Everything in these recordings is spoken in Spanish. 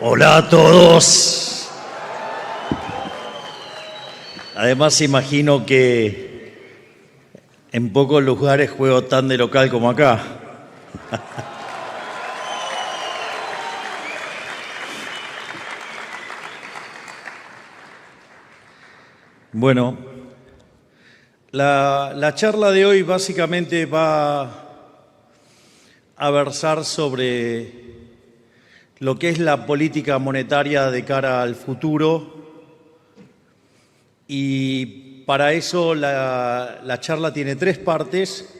Hola a todos. Además, imagino que en pocos lugares juego tan de local como acá. Bueno, la charla de hoy básicamente va a versar sobre lo que es la política monetaria de cara al futuro, y para eso la charla tiene tres partes.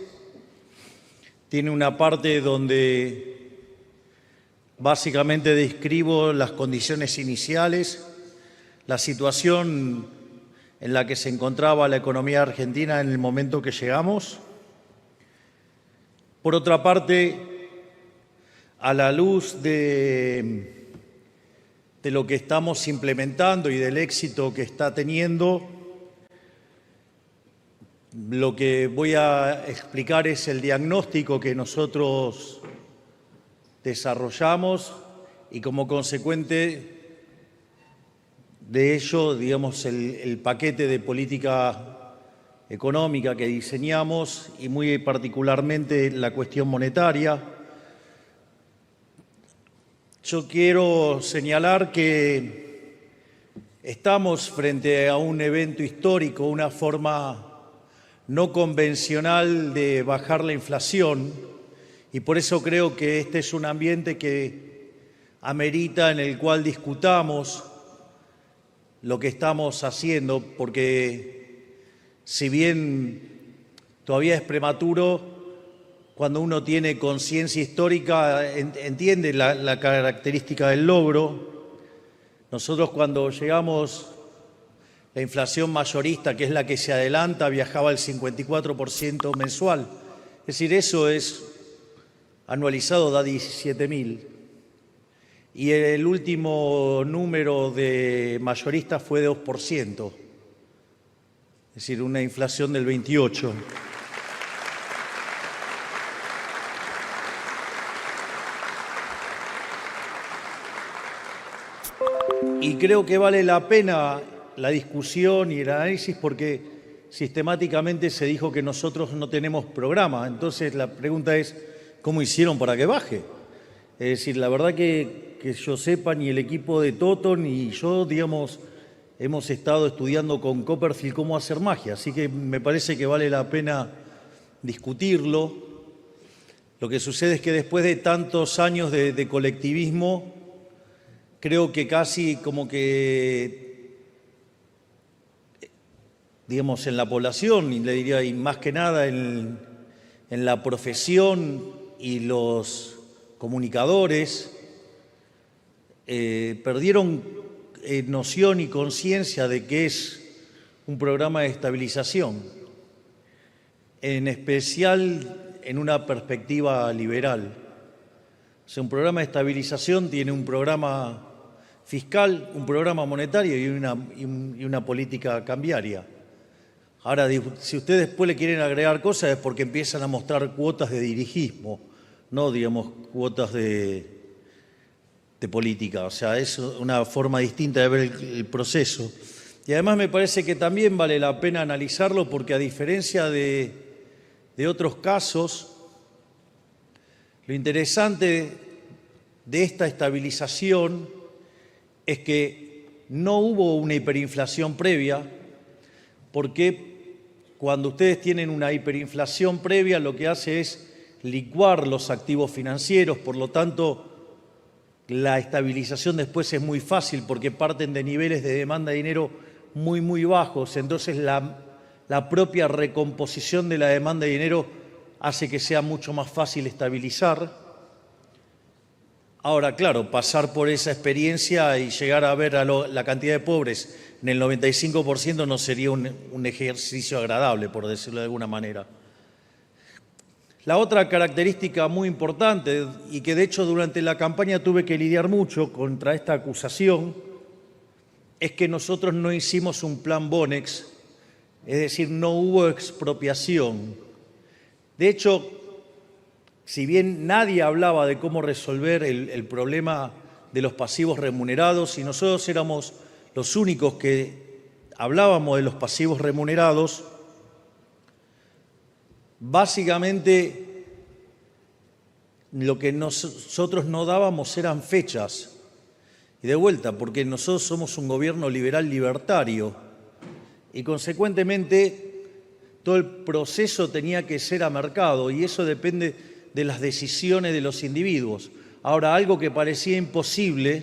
Tiene una parte donde básicamente describo las condiciones iniciales, la situación en la que se encontraba la economía argentina en el momento que llegamos. Por otra parte, a la luz de lo que estamos implementando y del éxito que está teniendo, lo que voy a explicar es el diagnóstico que nosotros desarrollamos y, como consecuente de ello, digamos, el paquete de política económica que diseñamos, y muy particularmente la cuestión monetaria. Yo quiero señalar que estamos frente a un evento histórico, una forma no convencional de bajar la inflación, y por eso creo que este es un ambiente que amerita en el cual discutamos lo que estamos haciendo, porque si bien todavía es prematuro, cuando uno tiene conciencia histórica entiende la característica del logro. Nosotros, cuando llegamos, la inflación mayorista, que es la que se adelanta, viajaba al 54% mensual. Es decir, eso es anualizado, da 17.000. Y el último número de mayoristas fue de 2%. Es decir, una inflación del 28%. Y creo que vale la pena la discusión y el análisis porque sistemáticamente se dijo que nosotros no tenemos programa. Entonces la pregunta es, ¿cómo hicieron para que baje? Es decir, la verdad que yo sepa, ni el equipo de Toto ni yo, digamos, hemos estado estudiando con Copperfield cómo hacer magia. Así que me parece que vale la pena discutirlo. Lo que sucede es que después de tantos años de colectivismo, creo que casi como que, digamos, en la población, y le diría, y más que nada en la profesión y los comunicadores, perdieron noción y conciencia de qué es un programa de estabilización, en especial en una perspectiva liberal. O sea, un programa de estabilización tiene un programa fiscal, un programa monetario y una política cambiaria. Ahora, si ustedes después le quieren agregar cosas es porque empiezan a mostrar cuotas de dirigismo, no, digamos, cuotas de política. O sea, es una forma distinta de ver el proceso. Y además me parece que también vale la pena analizarlo porque, a diferencia de otros casos, lo interesante de esta estabilización es que no hubo una hiperinflación previa, porque cuando ustedes tienen una hiperinflación previa, lo que hace es licuar los activos financieros. Por lo tanto, la estabilización después es muy fácil porque parten de niveles de demanda de dinero muy, muy bajos. Entonces, la propia recomposición de la demanda de dinero hace que sea mucho más fácil estabilizar. Ahora, claro, pasar por esa experiencia y llegar a ver la cantidad de pobres en el 95% no sería un ejercicio agradable, por decirlo de alguna manera. La otra característica muy importante, y que de hecho durante la campaña tuve que lidiar mucho contra esta acusación, es que nosotros no hicimos un plan Bonex, es decir, no hubo expropiación. De hecho, si bien nadie hablaba de cómo resolver el problema de los pasivos remunerados y nosotros éramos los únicos que hablábamos de los pasivos remunerados. Básicamente, lo que nosotros no dábamos eran fechas. Y de vuelta, porque nosotros somos un gobierno liberal libertario y consecuentemente todo el proceso tenía que ser a mercado y eso depende de las decisiones de los individuos. Ahora, algo que parecía imposible,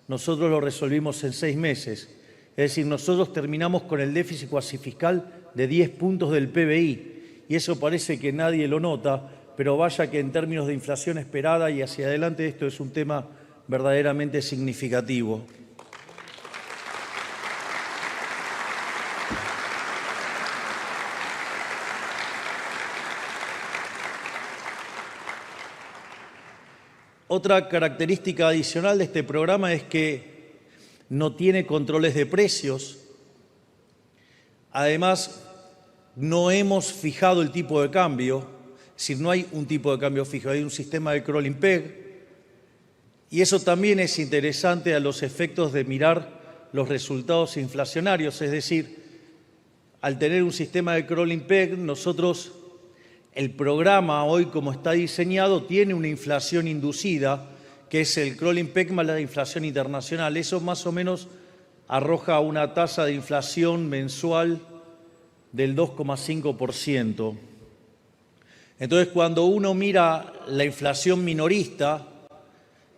nosotros lo resolvimos en 6 meses. Es decir, nosotros terminamos con el déficit cuasi fiscal de 10 puntos del PBI. Y eso parece que nadie lo nota, pero vaya que en términos de inflación esperada y hacia adelante esto es un tema verdaderamente significativo. Otra característica adicional de este programa es que no tiene controles de precios. Además, no hemos fijado el tipo de cambio, es decir, no hay un tipo de cambio fijo, hay un sistema de crawling peg. Y eso también es interesante a los efectos de mirar los resultados inflacionarios, es decir, al tener un sistema de crawling peg, nosotros, el programa hoy como está diseñado, tiene una inflación inducida, que es el crawling peg más la inflación internacional. Eso más o menos arroja una tasa de inflación mensual del 2,5%. Entonces, cuando uno mira la inflación minorista,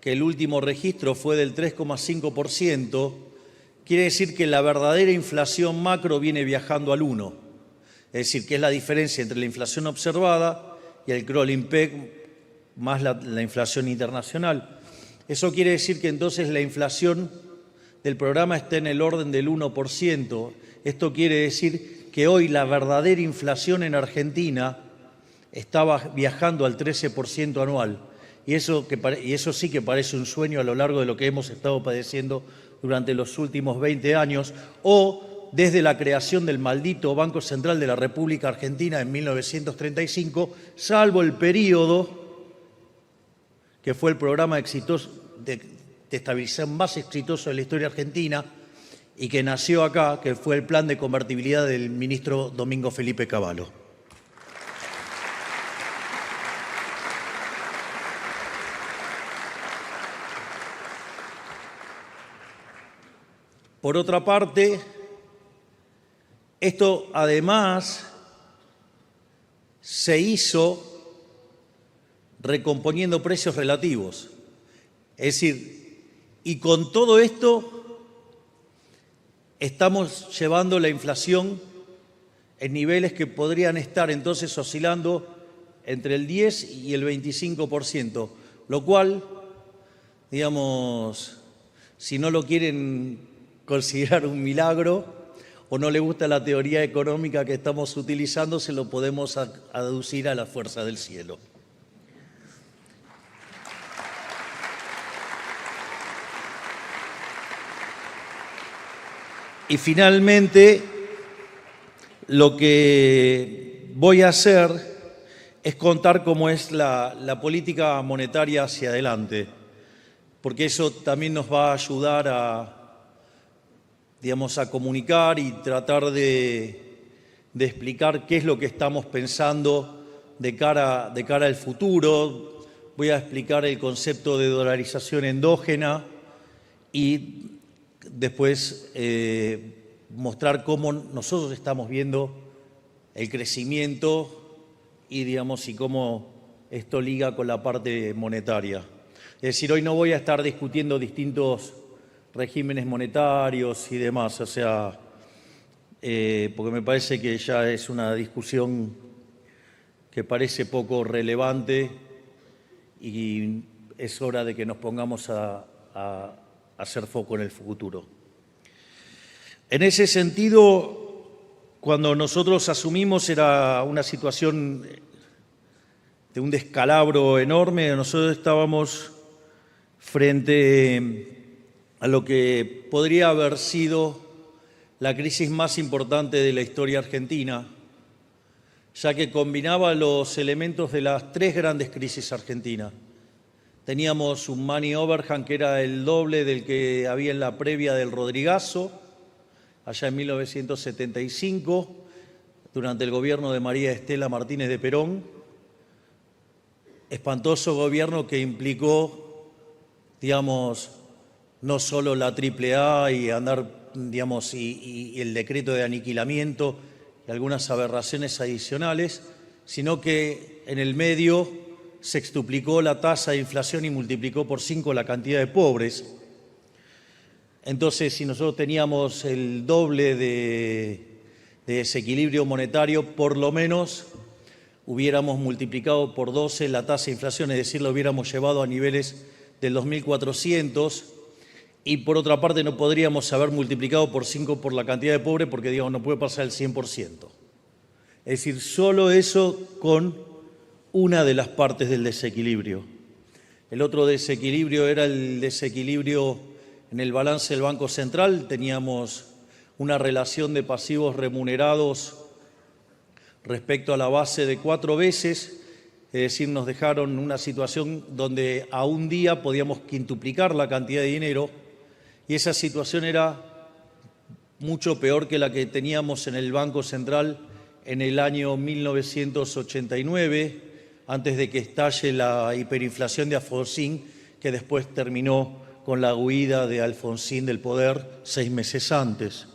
que el último registro fue del 3,5%, quiere decir que la verdadera inflación macro viene viajando al 1%. Es decir, que es la diferencia entre la inflación observada y el crawling peg más la inflación internacional. Eso quiere decir que entonces la inflación del programa está en el orden del 1%. Esto quiere decir que hoy la verdadera inflación en Argentina estaba viajando al 13% anual. Y eso sí que parece un sueño a lo largo de lo que hemos estado padeciendo durante los últimos 20 años, o desde la creación del maldito Banco Central de la República Argentina en 1935, salvo el periodo que fue el programa exitoso de estabilización más exitoso de la historia argentina y que nació acá, que fue el plan de convertibilidad del ministro Domingo Felipe Cavallo. Por otra parte, esto además se hizo recomponiendo precios relativos. Es decir, y con todo esto estamos llevando la inflación en niveles que podrían estar entonces oscilando entre el 10 y el 25%, lo cual, digamos, si no lo quieren considerar un milagro o no le gusta la teoría económica que estamos utilizando, se lo podemos aducir a la fuerza del cielo. Y finalmente, lo que voy a hacer es contar cómo es la política monetaria hacia adelante, porque eso también nos va a ayudar a comunicar y tratar de explicar qué es lo que estamos pensando de cara al futuro. Voy a explicar el concepto de dolarización endógena y después mostrar cómo nosotros estamos viendo el crecimiento y cómo esto liga con la parte monetaria. Es decir, hoy no voy a estar discutiendo distintos regímenes monetarios y demás, porque me parece que ya es una discusión que parece poco relevante y es hora de que nos pongamos a hacer foco en el futuro. En ese sentido, cuando nosotros asumimos era una situación de un descalabro enorme. Nosotros estábamos frente a lo que podría haber sido la crisis más importante de la historia argentina, ya que combinaba los elementos de las 3 grandes crisis argentinas. teníamos un money overhang que era el doble del que había en la previa del Rodrigazo, allá en 1975, durante el gobierno de María Estela Martínez de Perón. Espantoso gobierno que implicó, digamos, no solo la AAA y andar, digamos, y el decreto de aniquilamiento y algunas aberraciones adicionales, sino que en el medio sextuplicó la tasa de inflación y multiplicó por 5 la cantidad de pobres. Entonces, si nosotros teníamos el doble de desequilibrio monetario, por lo menos hubiéramos multiplicado por 12 la tasa de inflación, es decir, lo hubiéramos llevado a niveles del 2400, y por otra parte no podríamos haber multiplicado por 5 por la cantidad de pobres porque, digamos, no puede pasar el 100%. Es decir, solo eso con una de las partes del desequilibrio. El otro desequilibrio era el desequilibrio en el balance del Banco Central. Teníamos una relación de pasivos remunerados respecto a la base de 4 veces, es decir, nos dejaron una situación donde a un día podíamos quintuplicar la cantidad de dinero, y esa situación era mucho peor que la que teníamos en el Banco Central en el año 1989, antes de que estalle la hiperinflación de Alfonsín, que después terminó con la huida de Alfonsín del poder 6 meses antes.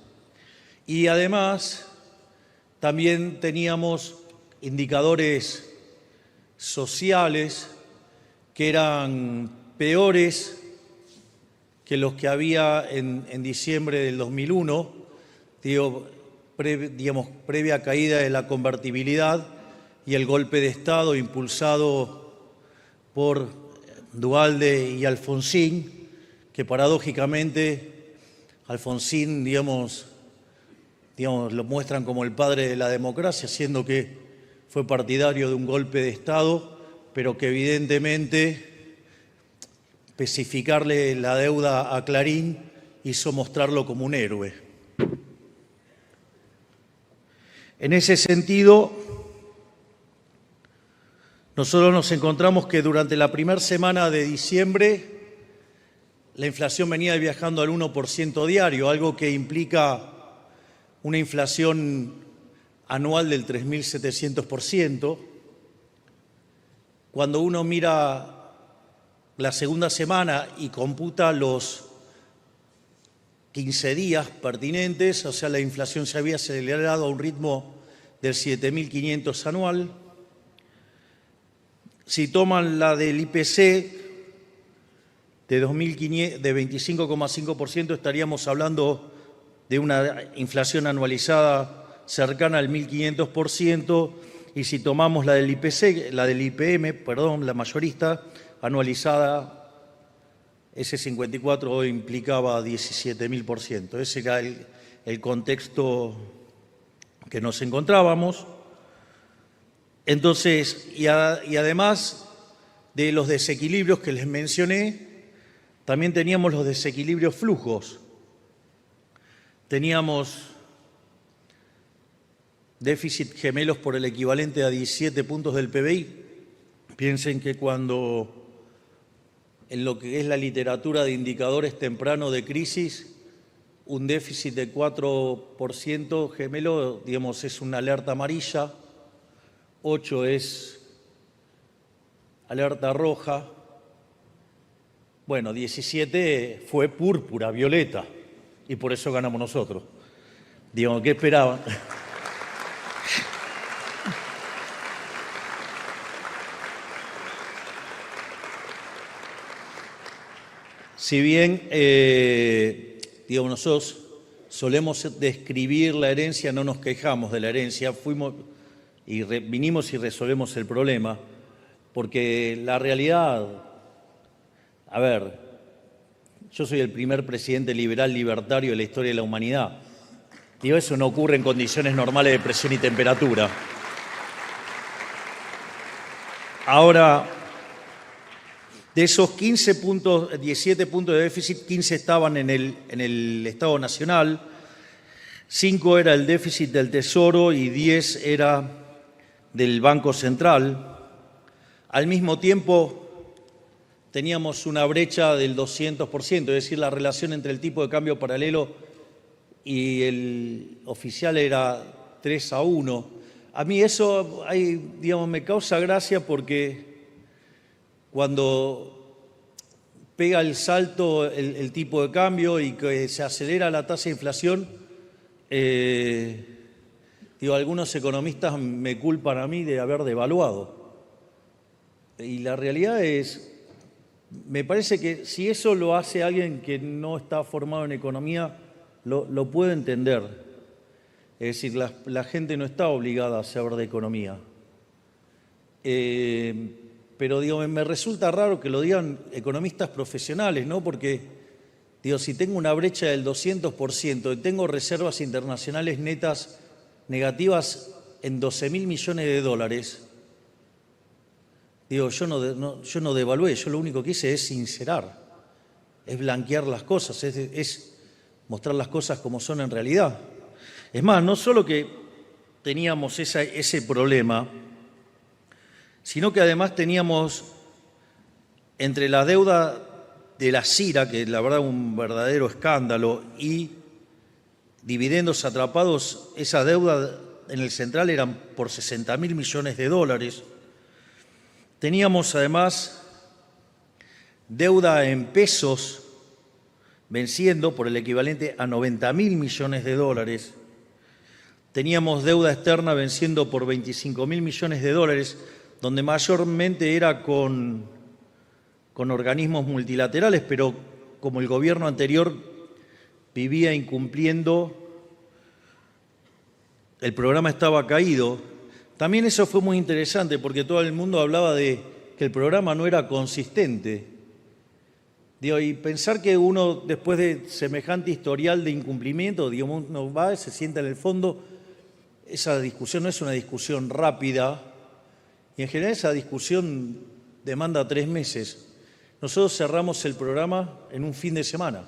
Y además también teníamos indicadores sociales que eran peores que los que había en diciembre del 2001, previa caída de la convertibilidad y el golpe de Estado impulsado por Duhalde y Alfonsín, que paradójicamente Alfonsín, digamos, lo muestran como el padre de la democracia, siendo que fue partidario de un golpe de Estado, pero que evidentemente especificarle la deuda a Clarín hizo mostrarlo como un héroe. En ese sentido, nosotros nos encontramos que durante la primera semana de diciembre la inflación venía viajando al 1% diario, algo que implica una inflación anual del 3.700%. Cuando uno mira la segunda semana y computa los 15 días pertinentes, o sea, la inflación se había acelerado a un ritmo del 7.500 anual. Si toman la del IPC de 25,5%, estaríamos hablando de una inflación anualizada cercana al 1.500%, y si tomamos la del IPC, la del IPM, perdón, la mayorista, anualizada, ese 54 implicaba 17.000%. Ese era el contexto que nos encontrábamos. Entonces, y además de los desequilibrios que les mencioné, también teníamos los desequilibrios flujos. Teníamos déficit gemelos por el equivalente a 17 puntos del PBI. Piensen que cuando en lo que es la literatura de indicadores tempranos de crisis, un déficit de 4% gemelo, digamos, es una alerta amarilla, 8 es alerta roja, bueno, 17 fue púrpura, violeta, y por eso ganamos nosotros. Digo, ¿qué esperaban? Si bien, digamos, nosotros solemos describir la herencia, no nos quejamos de la herencia, vinimos y resolvemos el problema, porque la realidad, a ver, yo soy el primer presidente liberal libertario de la historia de la humanidad. Digo, eso no ocurre en condiciones normales de presión y temperatura. Ahora, de esos 17 puntos de déficit, 15 estaban en el Estado Nacional, 5 era el déficit del Tesoro y 10 era del Banco Central. Al mismo tiempo, teníamos una brecha del 200%, es decir, la relación entre el tipo de cambio paralelo y el oficial era 3-1. A mí eso, digamos, me causa gracia porque cuando pega el salto el tipo de cambio y que se acelera la tasa de inflación, algunos economistas me culpan a mí de haber devaluado. Y la realidad es, me parece que si eso lo hace alguien que no está formado en economía, lo puede entender. Es decir, la gente no está obligada a saber de economía. Pero me resulta raro que lo digan economistas profesionales, ¿no? Porque, si tengo una brecha del 200% y tengo reservas internacionales netas negativas en 12.000 millones de dólares, yo no devalué, yo lo único que hice es sincerar, es blanquear las cosas, es mostrar las cosas como son en realidad. Es más, no solo que teníamos ese problema, sino que además teníamos entre la deuda de la CIRA, que la verdad es un verdadero escándalo, y dividendos atrapados, esa deuda en el central eran por 60.000 millones de dólares. Teníamos además deuda en pesos venciendo por el equivalente a 90.000 millones de dólares. Teníamos deuda externa venciendo por 25.000 millones de dólares, donde mayormente era con organismos multilaterales, pero como el gobierno anterior vivía incumpliendo, el programa estaba caído. También eso fue muy interesante porque todo el mundo hablaba de que el programa no era consistente. Y pensar que uno, después de semejante historial de incumplimiento, uno va, se sienta en el fondo, esa discusión no es una discusión rápida y en general esa discusión demanda 3 meses. Nosotros cerramos el programa en un fin de semana.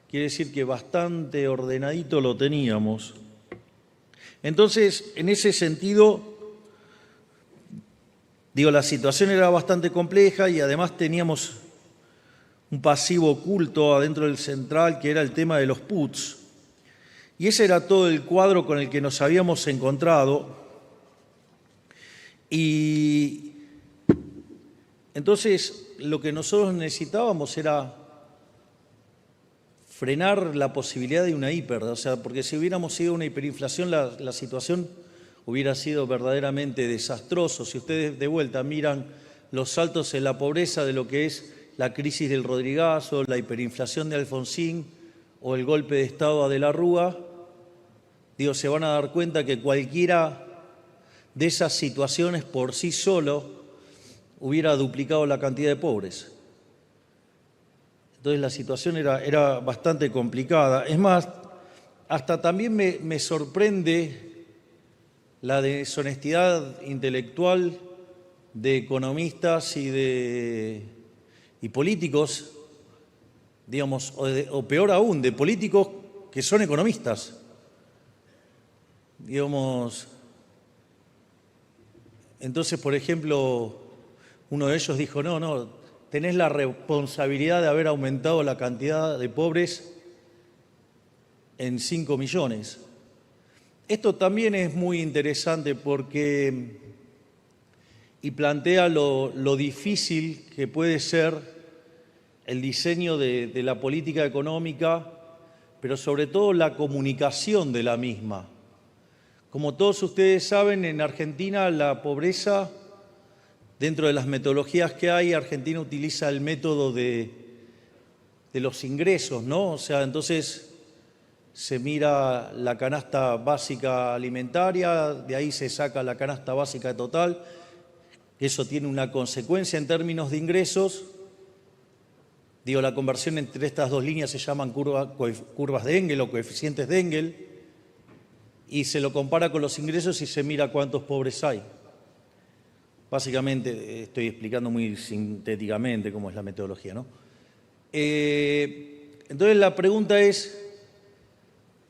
Quiere decir que bastante ordenadito lo teníamos. Entonces, en ese sentido, la situación era bastante compleja y además teníamos un pasivo oculto adentro del central que era el tema de los puts. Y ese era todo el cuadro con el que nos habíamos encontrado. Y entonces lo que nosotros necesitábamos era frenar la posibilidad de una hiper, porque si hubiéramos sido una hiperinflación, la situación hubiera sido verdaderamente desastrosa. Si ustedes de vuelta miran los saltos en la pobreza de lo que es la crisis del Rodrigazo, la hiperinflación de Alfonsín o el golpe de Estado de la Rúa, se van a dar cuenta que cualquiera de esas situaciones por sí solo hubiera duplicado la cantidad de pobres. Entonces la situación era bastante complicada. Es más, hasta también me sorprende la deshonestidad intelectual de economistas y políticos, o peor aún, de políticos que son economistas. Entonces, por ejemplo, uno de ellos dijo, no, tenés la responsabilidad de haber aumentado la cantidad de pobres en 5 millones. Esto también es muy interesante porque y plantea lo difícil que puede ser el diseño de la política económica, pero sobre todo la comunicación de la misma. Como todos ustedes saben, en Argentina la pobreza, dentro de las metodologías que hay, Argentina utiliza el método de los ingresos, ¿no? Entonces se mira la canasta básica alimentaria, de ahí se saca la canasta básica total. Eso tiene una consecuencia en términos de ingresos. La conversión entre estas dos líneas se llaman curvas de Engel o coeficientes de Engel, y se lo compara con los ingresos y se mira cuántos pobres hay. Básicamente, estoy explicando muy sintéticamente cómo es la metodología, ¿no? Entonces la pregunta es,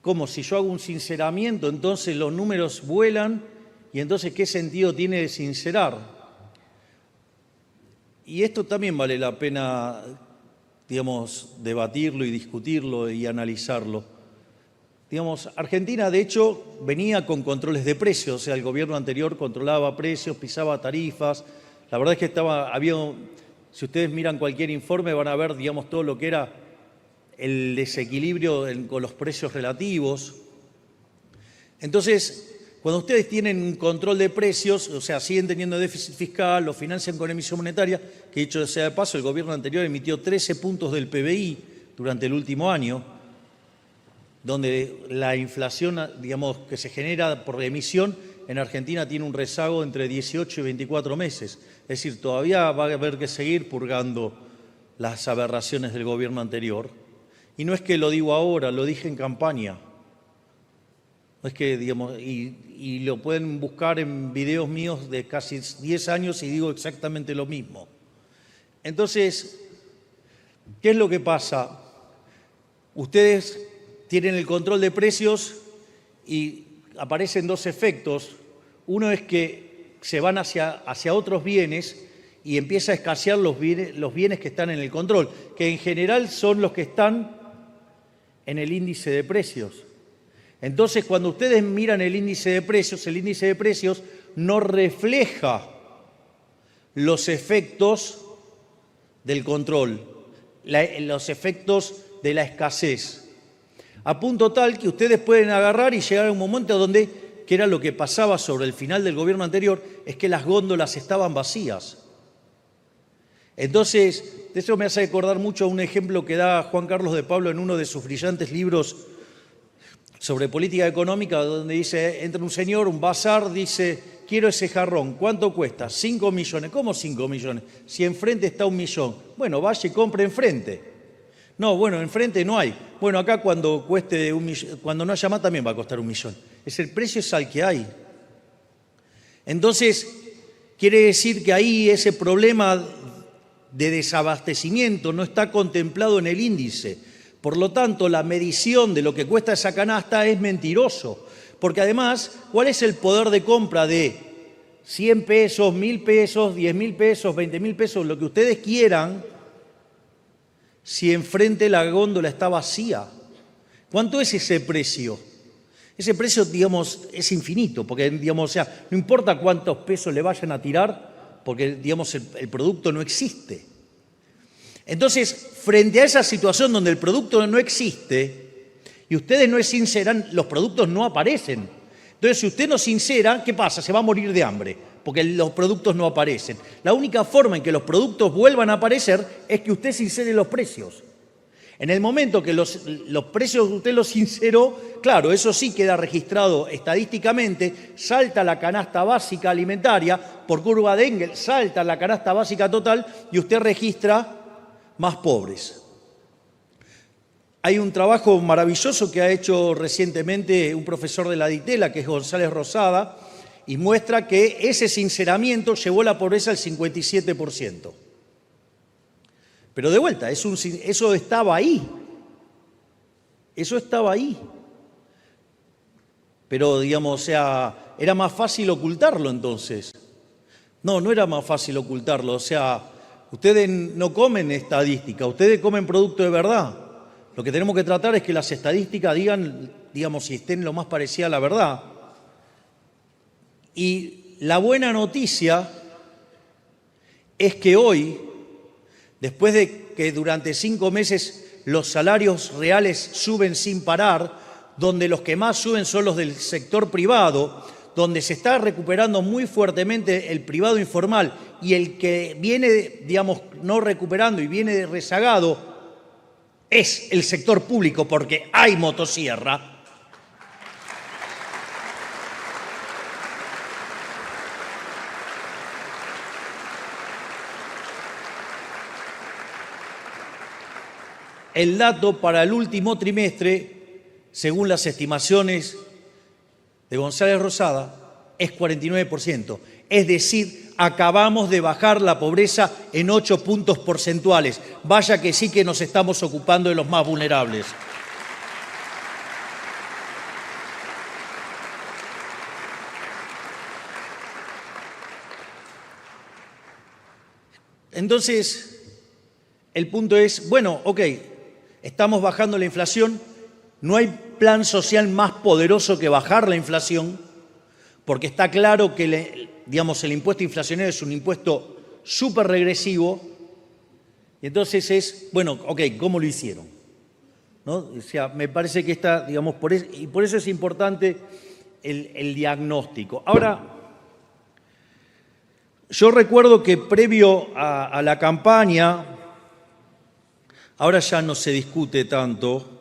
¿cómo? Si yo hago un sinceramiento, entonces los números vuelan, y entonces ¿qué sentido tiene de sincerar? Y esto también vale la pena, digamos, debatirlo y discutirlo y analizarlo. Digamos, Argentina, de hecho, venía con controles de precios, o sea, el gobierno anterior controlaba precios, pisaba tarifas. La verdad es que si ustedes miran cualquier informe, van a ver, digamos, todo lo que era el desequilibrio con los precios relativos. Entonces, cuando ustedes tienen un control de precios, o sea, siguen teniendo déficit fiscal, lo financian con emisión monetaria, que dicho sea de paso, el gobierno anterior emitió 13 puntos del PBI durante el último año, donde la inflación, digamos, que se genera por emisión en Argentina tiene un rezago entre 18 y 24 meses. Es decir, todavía va a haber que seguir purgando las aberraciones del gobierno anterior. Y no es que lo digo ahora, lo dije en campaña. No es que, digamos, y lo pueden buscar en videos míos de casi 10 años y digo exactamente lo mismo. Entonces, ¿qué es lo que pasa? Ustedes tienen el control de precios y aparecen dos efectos. Uno es que se van hacia otros bienes y empieza a escasear los bienes que están en el control, que en general son los que están en el índice de precios. Entonces, cuando ustedes miran el índice de precios no refleja los efectos del control, los efectos de la escasez. A punto tal que ustedes pueden agarrar y llegar a un momento donde, que era lo que pasaba sobre el final del gobierno anterior, es que las góndolas estaban vacías. Entonces, eso me hace recordar mucho a un ejemplo que da Juan Carlos de Pablo en uno de sus brillantes libros sobre política económica, donde dice, entra un señor, un bazar, dice, quiero ese jarrón, ¿cuánto cuesta? 5 millones. ¿Cómo 5 millones? Si enfrente está 1 millón. Bueno, vaya y compre enfrente. No, bueno, enfrente no hay. Bueno, acá cuando cueste 1 millón, cuando no haya más también va a costar 1 millón. El precio es al que hay. Entonces, quiere decir que ahí ese problema de desabastecimiento no está contemplado en el índice. Por lo tanto, la medición de lo que cuesta esa canasta es mentiroso. Porque además, ¿cuál es el poder de compra de 100 pesos, 1.000 pesos, 10.000 pesos, 20.000 pesos, lo que ustedes quieran, si enfrente la góndola está vacía? ¿Cuánto es ese precio? Ese precio, digamos, es infinito, porque, digamos, o sea, no importa cuántos pesos le vayan a tirar, porque, digamos, el producto no existe. Entonces, frente a esa situación donde el producto no existe y ustedes no sinceran, los productos no aparecen. Entonces, si usted no sincera, ¿qué pasa? Se va a morir de hambre, porque los productos no aparecen. La única forma en que los productos vuelvan a aparecer es que usted sincere los precios. En el momento que los precios usted los sinceró, claro, eso sí queda registrado estadísticamente, salta la canasta básica alimentaria, por curva de Engel, salta la canasta básica total y usted registra más pobres. Hay un trabajo maravilloso que ha hecho recientemente un profesor de la DITELA, que es González Rosada, y muestra que ese sinceramiento llevó la pobreza al 57%. Pero de vuelta, eso estaba ahí. Eso estaba ahí. Pero, digamos, o sea, era más fácil ocultarlo entonces. No, no era más fácil ocultarlo. O sea, ustedes no comen estadística, ustedes comen producto de verdad. Lo que tenemos que tratar es que las estadísticas digan, digamos, si estén lo más parecidas a la verdad. Y la buena noticia es que hoy, después de que durante 5 meses los salarios reales suben sin parar, donde los que más suben son los del sector privado, donde se está recuperando muy fuertemente el privado informal y el que viene, digamos, no recuperando y viene rezagado es el sector público porque hay motosierra. El dato para el último trimestre, según las estimaciones de González Rosada, es 49%. Es decir, acabamos de bajar la pobreza en 8 puntos porcentuales. Vaya que sí que nos estamos ocupando de los más vulnerables. entonces, el punto es, bueno, ok, estamos bajando la inflación, no hay plan social más poderoso que bajar la inflación, porque está claro que, digamos, el impuesto inflacionario es un impuesto súper regresivo, y entonces es, bueno, ok, ¿cómo lo hicieron? ¿No? O sea, me parece que está, digamos, por eso es importante el diagnóstico. Ahora, yo recuerdo que previo a la campaña, ahora ya no se discute tanto,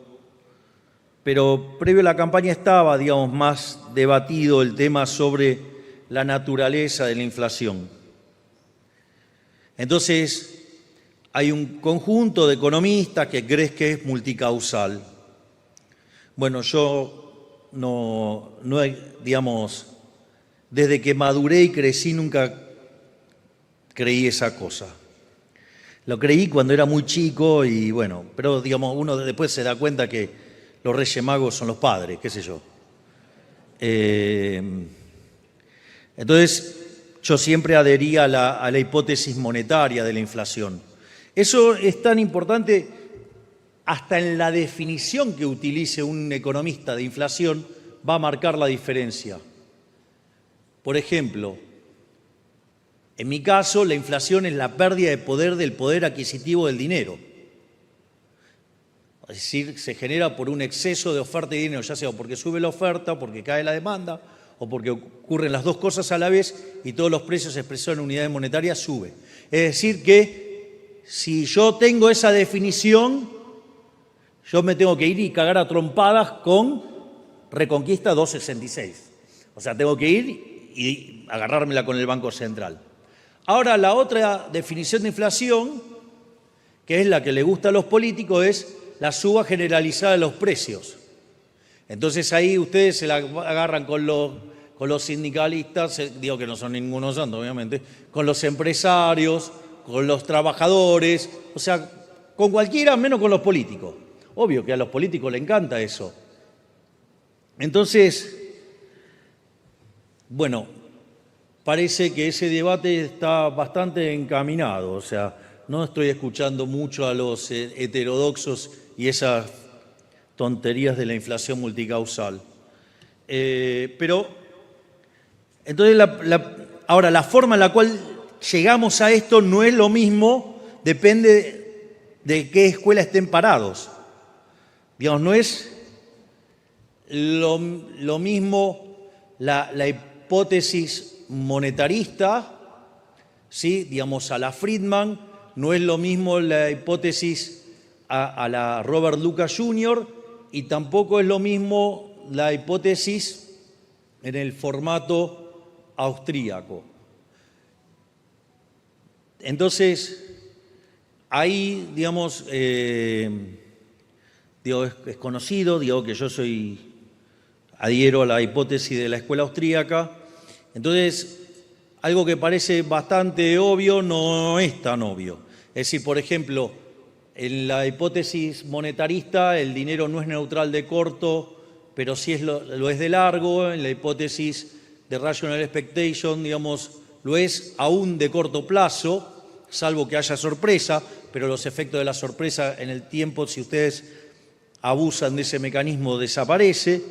pero previo a la campaña estaba, digamos, más debatido el tema sobre la naturaleza de la inflación. Entonces, hay un conjunto de economistas que creen que es multicausal. Bueno, yo no digamos, desde que maduré y crecí nunca creí esa cosa. Lo creí cuando era muy chico y bueno, pero digamos, uno después se da cuenta que los Reyes Magos son los padres, qué sé yo. Entonces, yo siempre adhería a la hipótesis monetaria de la inflación. Eso es tan importante hasta en la definición que utilice un economista de inflación va a marcar la diferencia. Por ejemplo, en mi caso, la inflación es la pérdida de poder del poder adquisitivo del dinero. Es decir, se genera por un exceso de oferta de dinero, ya sea porque sube la oferta, porque cae la demanda, o porque ocurren las dos cosas a la vez y todos los precios expresados en unidades monetarias suben. Es decir, que si yo tengo esa definición, yo me tengo que ir y cagar a trompadas con Reconquista 266. O sea, tengo que ir y agarrármela con el Banco Central. Ahora, la otra definición de inflación, que es la que le gusta a los políticos, es la suba generalizada de los precios. Entonces ahí ustedes se la agarran con los sindicalistas, digo que no son ninguno santo, obviamente, con los empresarios, con los trabajadores, o sea, con cualquiera menos con los políticos. Obvio que a los políticos les encanta eso. Entonces, bueno, parece que ese debate está bastante encaminado, o sea, no estoy escuchando mucho a los heterodoxos y esas tonterías de la inflación multicausal. Pero, entonces, ahora, la forma en la cual llegamos a esto no es lo mismo, depende de qué escuela estén parados. Digamos, no es lo mismo la hipótesis monetarista, ¿sí? Digamos, a la Friedman, no es lo mismo la hipótesis a la Robert Lucas Jr. y tampoco es lo mismo la hipótesis en el formato austríaco. Entonces, ahí, digamos, digo, es conocido, digo que yo adhiero a la hipótesis de la escuela austríaca. Entonces, algo que parece bastante obvio no es tan obvio. Es decir, por ejemplo, en la hipótesis monetarista el dinero no es neutral de corto, pero sí lo es de largo. En la hipótesis de rational expectation, digamos, lo es aún de corto plazo, salvo que haya sorpresa, pero los efectos de la sorpresa en el tiempo, si ustedes abusan de ese mecanismo, desaparece.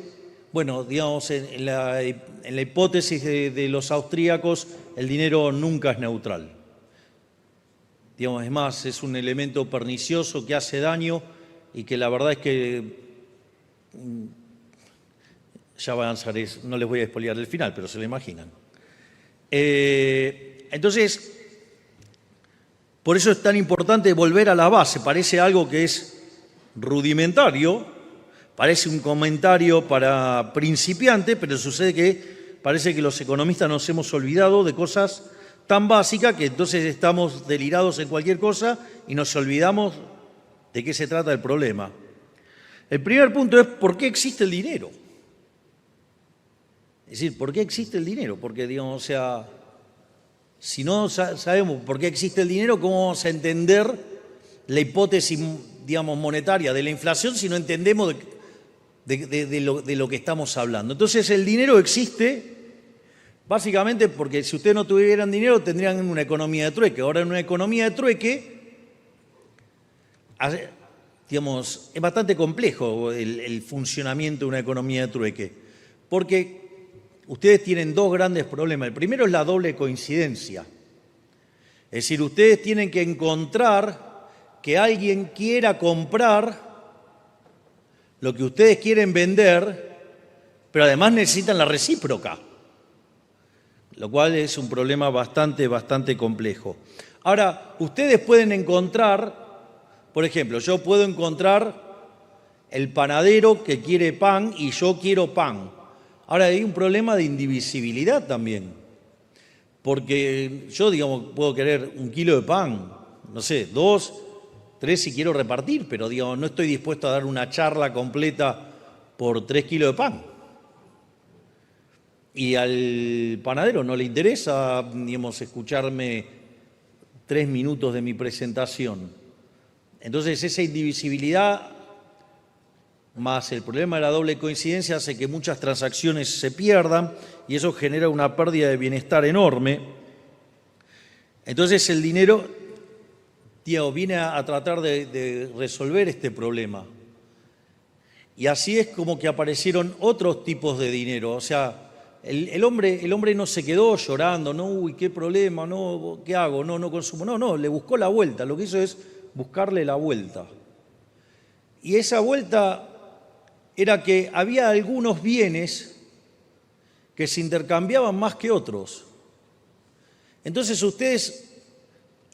Bueno, digamos, en la hipótesis de los austríacos, el dinero nunca es neutral. Digamos, es más, es un elemento pernicioso que hace daño y que la verdad es que, ya va a avanzar, no les voy a expoliar el final, pero se lo imaginan. Entonces, por eso es tan importante volver a la base. Parece algo que es rudimentario, parece un comentario para principiantes, pero sucede que parece que los economistas nos hemos olvidado de cosas tan básicas que entonces estamos delirados en cualquier cosa y nos olvidamos de qué se trata el problema. El primer punto es ¿por qué existe el dinero? Es decir, ¿por qué existe el dinero? Porque, digamos, o sea, si no sabemos por qué existe el dinero, ¿cómo vamos a entender la hipótesis, digamos, monetaria de la inflación si no entendemos de lo que estamos hablando? Entonces, el dinero existe Básicamente porque si ustedes no tuvieran dinero tendrían una economía de trueque. Ahora en una economía de trueque, digamos, es bastante complejo el funcionamiento de una economía de trueque, porque ustedes tienen dos grandes problemas. El primero es la doble coincidencia. Es decir, ustedes tienen que encontrar que alguien quiera comprar lo que ustedes quieren vender, pero además necesitan la recíproca, lo cual es un problema bastante complejo. Ahora, ustedes pueden encontrar, por ejemplo, yo puedo encontrar el panadero que quiere pan y yo quiero pan. Ahora, hay un problema de indivisibilidad también, porque yo, digamos, puedo querer 1 kilo de pan, no sé, 2, 3 si quiero repartir, pero digamos, no estoy dispuesto a dar una charla completa por 3 kilos de pan. Y al panadero no le interesa, digamos, escucharme 3 minutos de mi presentación. Entonces, esa indivisibilidad más el problema de la doble coincidencia hace que muchas transacciones se pierdan y eso genera una pérdida de bienestar enorme. Entonces, el dinero, viene a tratar de resolver este problema. Y así es como que aparecieron otros tipos de dinero. O sea, el hombre no se quedó llorando, no, uy, qué problema, no, ¿qué hago? No consumo. No, le buscó la vuelta. Lo que hizo es buscarle la vuelta. Y esa vuelta era que había algunos bienes que se intercambiaban más que otros. Entonces ustedes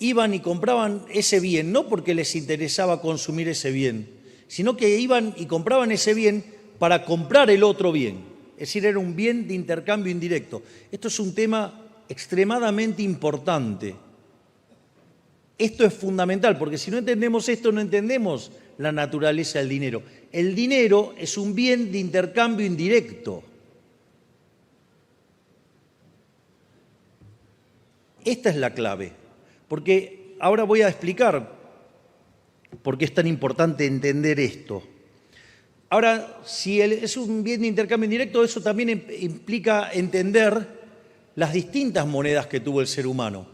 iban y compraban ese bien, no porque les interesaba consumir ese bien, sino que iban y compraban ese bien para comprar el otro bien. Es decir, era un bien de intercambio indirecto. Esto es un tema extremadamente importante. Esto es fundamental, porque si no entendemos esto, no entendemos la naturaleza del dinero. El dinero es un bien de intercambio indirecto. Esta es la clave, porque ahora voy a explicar por qué es tan importante entender esto. Ahora, si es un bien de intercambio indirecto, eso también implica entender las distintas monedas que tuvo el ser humano.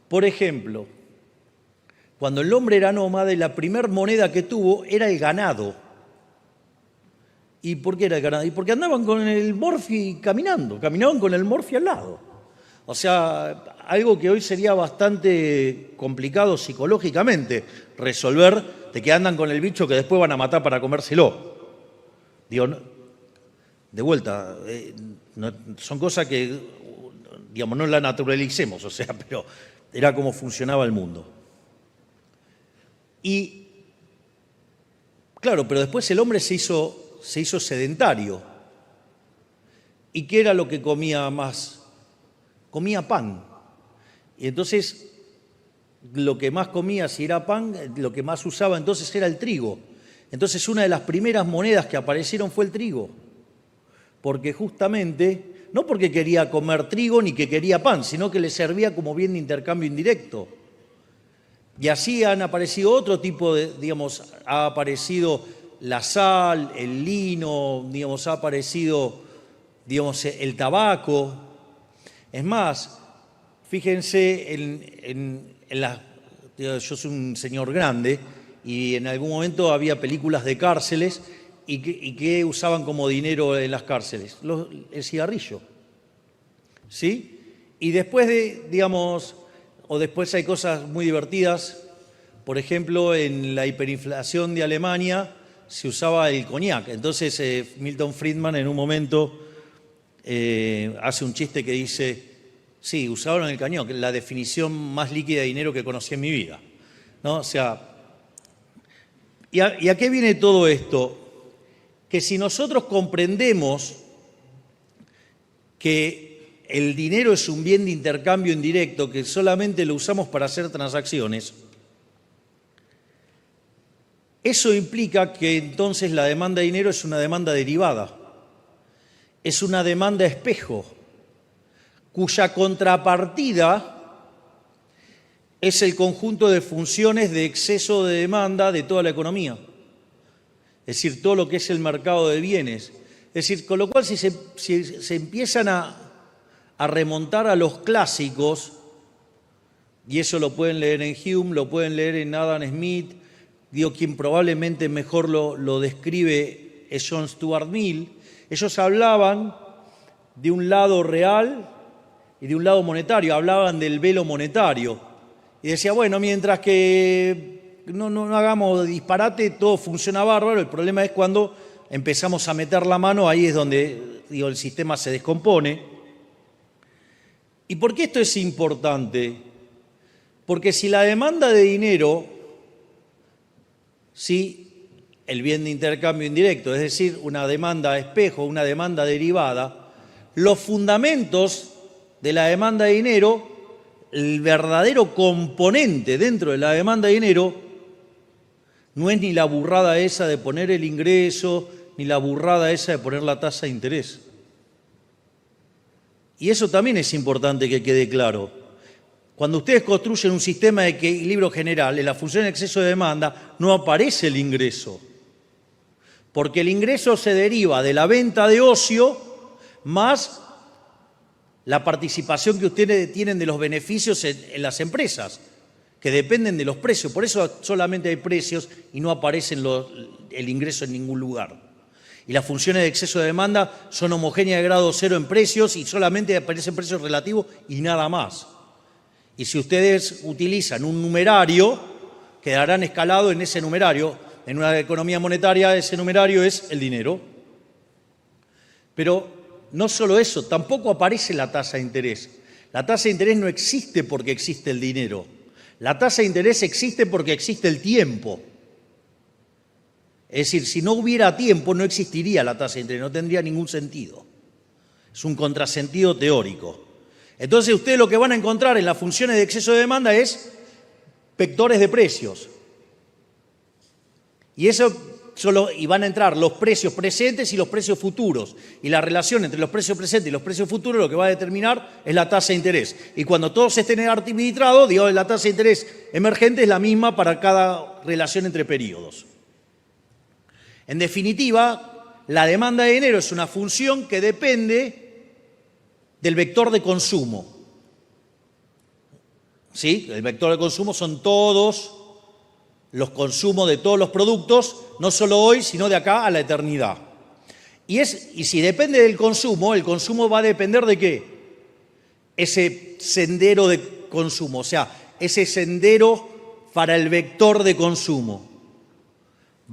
Por ejemplo, cuando el hombre era nómade, la primera moneda que tuvo era el ganado. ¿Y por qué era el ganado? Y porque andaban con el morfi caminaban con el morfi al lado. O sea, algo que hoy sería bastante complicado psicológicamente resolver, de que andan con el bicho que después van a matar para comérselo. Digo, de vuelta, son cosas que, digamos, no la naturalicemos, o sea, pero era como funcionaba el mundo. Y, claro, pero después el hombre se hizo sedentario. ¿Y qué era lo que comía más? Comía pan. Y entonces, lo que más comía, si era pan, lo que más usaba entonces era el trigo. Entonces, una de las primeras monedas que aparecieron fue el trigo. Porque justamente, no porque quería comer trigo ni que quería pan, sino que le servía como bien de intercambio indirecto. Y así han aparecido otro tipo de, digamos, ha aparecido la sal, el lino, digamos, ha aparecido, digamos, el tabaco. Es más, fíjense yo soy un señor grande y en algún momento había películas de cárceles y que usaban como dinero en las cárceles, el cigarrillo, ¿sí? Y después después hay cosas muy divertidas. Por ejemplo, en la hiperinflación de Alemania se usaba el coñac. Entonces Milton Friedman en un momento hace un chiste que dice, sí, usaron el coñac, la definición más líquida de dinero que conocí en mi vida, ¿no? O sea, ¿y a qué viene todo esto? Que si nosotros comprendemos que el dinero es un bien de intercambio indirecto, que solamente lo usamos para hacer transacciones, eso implica que entonces la demanda de dinero es una demanda derivada, es una demanda espejo, cuya contrapartida es el conjunto de funciones de exceso de demanda de toda la economía, es decir, todo lo que es el mercado de bienes. Es decir, con lo cual si se empiezan a a remontar a los clásicos, y eso lo pueden leer en Hume, lo pueden leer en Adam Smith, quien probablemente mejor lo describe es John Stuart Mill. Ellos hablaban de un lado real y de un lado monetario, hablaban del velo monetario. Y decía, bueno, mientras que no hagamos disparate, todo funciona bárbaro, el problema es cuando empezamos a meter la mano, ahí es donde el sistema se descompone. ¿Y por qué esto es importante? Porque si la demanda de dinero, si el bien de intercambio indirecto, es decir, una demanda espejo, una demanda derivada, los fundamentos de la demanda de dinero, el verdadero componente dentro de la demanda de dinero, no es ni la burrada esa de poner el ingreso, ni la burrada esa de poner la tasa de interés. Y eso también es importante que quede claro. Cuando ustedes construyen un sistema de equilibrio general, en la función de exceso de demanda, no aparece el ingreso. Porque el ingreso se deriva de la venta de ocio más la participación que ustedes tienen de los beneficios en las empresas, que dependen de los precios. Por eso solamente hay precios y no aparece el ingreso en ningún lugar. Y las funciones de exceso de demanda son homogéneas de grado cero en precios y solamente aparecen precios relativos y nada más. Y si ustedes utilizan un numerario, quedarán escalados en ese numerario. En una economía monetaria ese numerario es el dinero. Pero no solo eso, tampoco aparece la tasa de interés. La tasa de interés no existe porque existe el dinero. La tasa de interés existe porque existe el tiempo. Es decir, si no hubiera tiempo no existiría la tasa de interés, no tendría ningún sentido. Es un contrasentido teórico. Entonces ustedes lo que van a encontrar en las funciones de exceso de demanda es vectores de precios. Y van a entrar los precios presentes y los precios futuros. Y la relación entre los precios presentes y los precios futuros lo que va a determinar es la tasa de interés. Y cuando todos estén arbitrados, la tasa de interés emergente es la misma para cada relación entre periodos. En definitiva, la demanda de dinero es una función que depende del vector de consumo. ¿Sí? El vector de consumo son todos los consumos de todos los productos, no solo hoy, sino de acá a la eternidad. Y si depende del consumo, el consumo va a depender de ¿qué? Ese sendero de consumo, o sea, ese sendero para el vector de consumo.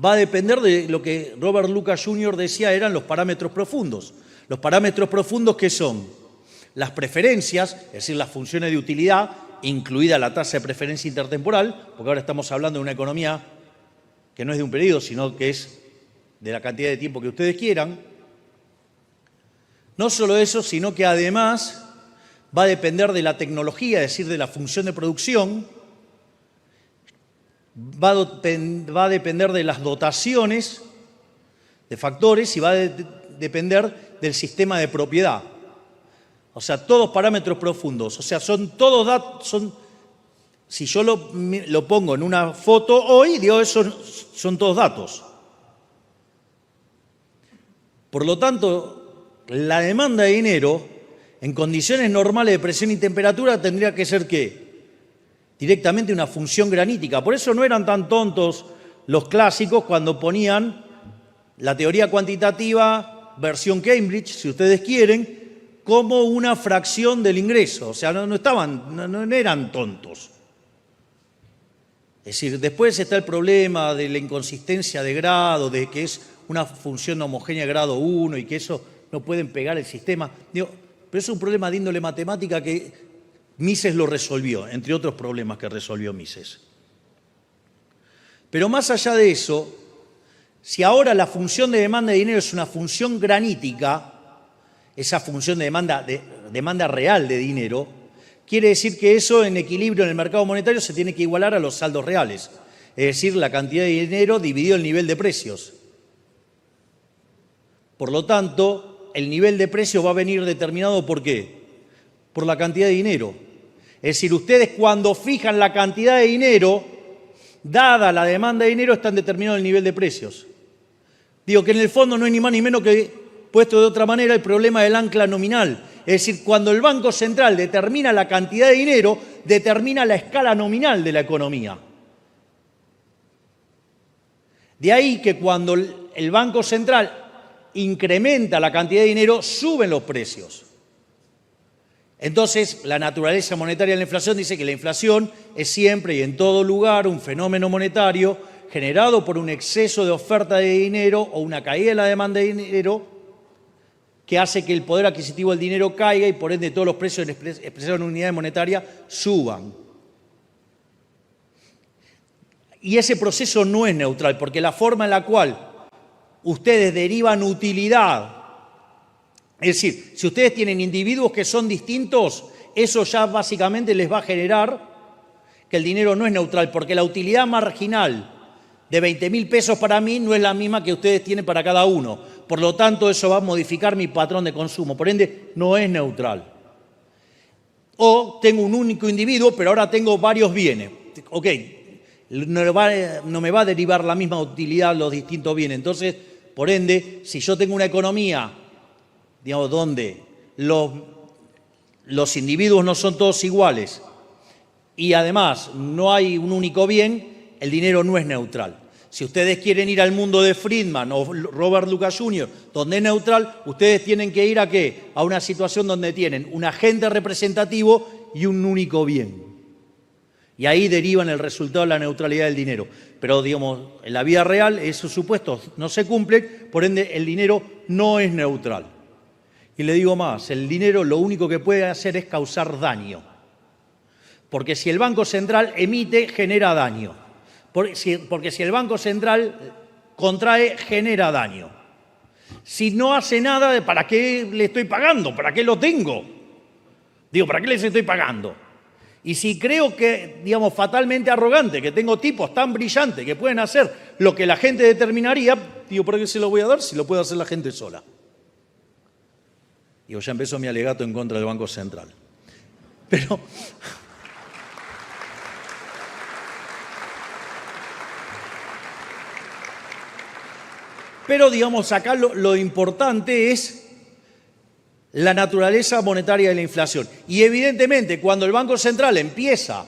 Va a depender de lo que Robert Lucas Jr. decía eran los parámetros profundos. Los parámetros profundos, ¿qué son? Las preferencias, es decir, las funciones de utilidad, incluida la tasa de preferencia intertemporal, porque ahora estamos hablando de una economía que no es de un periodo, sino que es de la cantidad de tiempo que ustedes quieran. No solo eso, sino que además va a depender de la tecnología, es decir, de la función de producción, va a depender de las dotaciones de factores y va a depender del sistema de propiedad. O sea, todos parámetros profundos. O sea, son todos datos. Si yo lo pongo en una foto hoy, son todos datos. Por lo tanto, la demanda de dinero, en condiciones normales de presión y temperatura, tendría que ser ¿qué? Directamente una función granítica. Por eso no eran tan tontos los clásicos cuando ponían la teoría cuantitativa versión Cambridge, si ustedes quieren, como una fracción del ingreso. O sea, no eran tontos. Es decir, después está el problema de la inconsistencia de grado, de que es una función homogénea de grado 1 y que eso no pueden pegar el sistema. Pero es un problema de índole matemática que Mises lo resolvió, entre otros problemas que resolvió Mises. Pero más allá de eso, si ahora la función de demanda de dinero es una función granítica, esa función de demanda real de dinero, quiere decir que eso en equilibrio en el mercado monetario se tiene que igualar a los saldos reales, es decir, la cantidad de dinero dividido el nivel de precios. Por lo tanto, el nivel de precios va a venir determinado ¿por qué? Por la cantidad de dinero. Es decir, ustedes cuando fijan la cantidad de dinero, dada la demanda de dinero, están determinando el nivel de precios. Digo que en el fondo no es ni más ni menos que, puesto de otra manera, el problema del ancla nominal. Es decir, cuando el Banco Central determina la cantidad de dinero, determina la escala nominal de la economía. De ahí que cuando el Banco Central incrementa la cantidad de dinero, suben los precios. Entonces, la naturaleza monetaria de la inflación dice que la inflación es siempre y en todo lugar un fenómeno monetario generado por un exceso de oferta de dinero o una caída de la demanda de dinero que hace que el poder adquisitivo del dinero caiga y por ende todos los precios expresados en unidades monetarias suban. Y ese proceso no es neutral, porque la forma en la cual ustedes derivan utilidad, es decir, si ustedes tienen individuos que son distintos, eso ya básicamente les va a generar que el dinero no es neutral, porque la utilidad marginal de 20.000 pesos para mí no es la misma que ustedes tienen para cada uno. Por lo tanto, eso va a modificar mi patrón de consumo. Por ende, no es neutral. O tengo un único individuo, pero ahora tengo varios bienes. Ok, no me va a derivar la misma utilidad los distintos bienes. Entonces, por ende, si yo tengo una economía, digamos, donde los individuos no son todos iguales y además no hay un único bien, el dinero no es neutral. Si ustedes quieren ir al mundo de Friedman o Robert Lucas Jr., donde es neutral, ustedes tienen que ir ¿a qué? A una situación donde tienen un agente representativo y un único bien. Y ahí derivan el resultado de la neutralidad del dinero. Pero, digamos, en la vida real esos supuestos no se cumplen, por ende el dinero no es neutral. Y le digo más, el dinero lo único que puede hacer es causar daño. Porque si el Banco Central emite, genera daño. Porque si el Banco Central contrae, genera daño. Si no hace nada, ¿para qué le estoy pagando? ¿Para qué lo tengo? Digo, ¿para qué les estoy pagando? Y si creo que, digamos, fatalmente arrogante, que tengo tipos tan brillantes que pueden hacer lo que la gente determinaría, digo, ¿para qué se lo voy a dar si lo puede hacer la gente sola? Digo, ya empezó mi alegato en contra del Banco Central. Pero digamos, acá lo importante es la naturaleza monetaria de la inflación. Y evidentemente, cuando el Banco Central empieza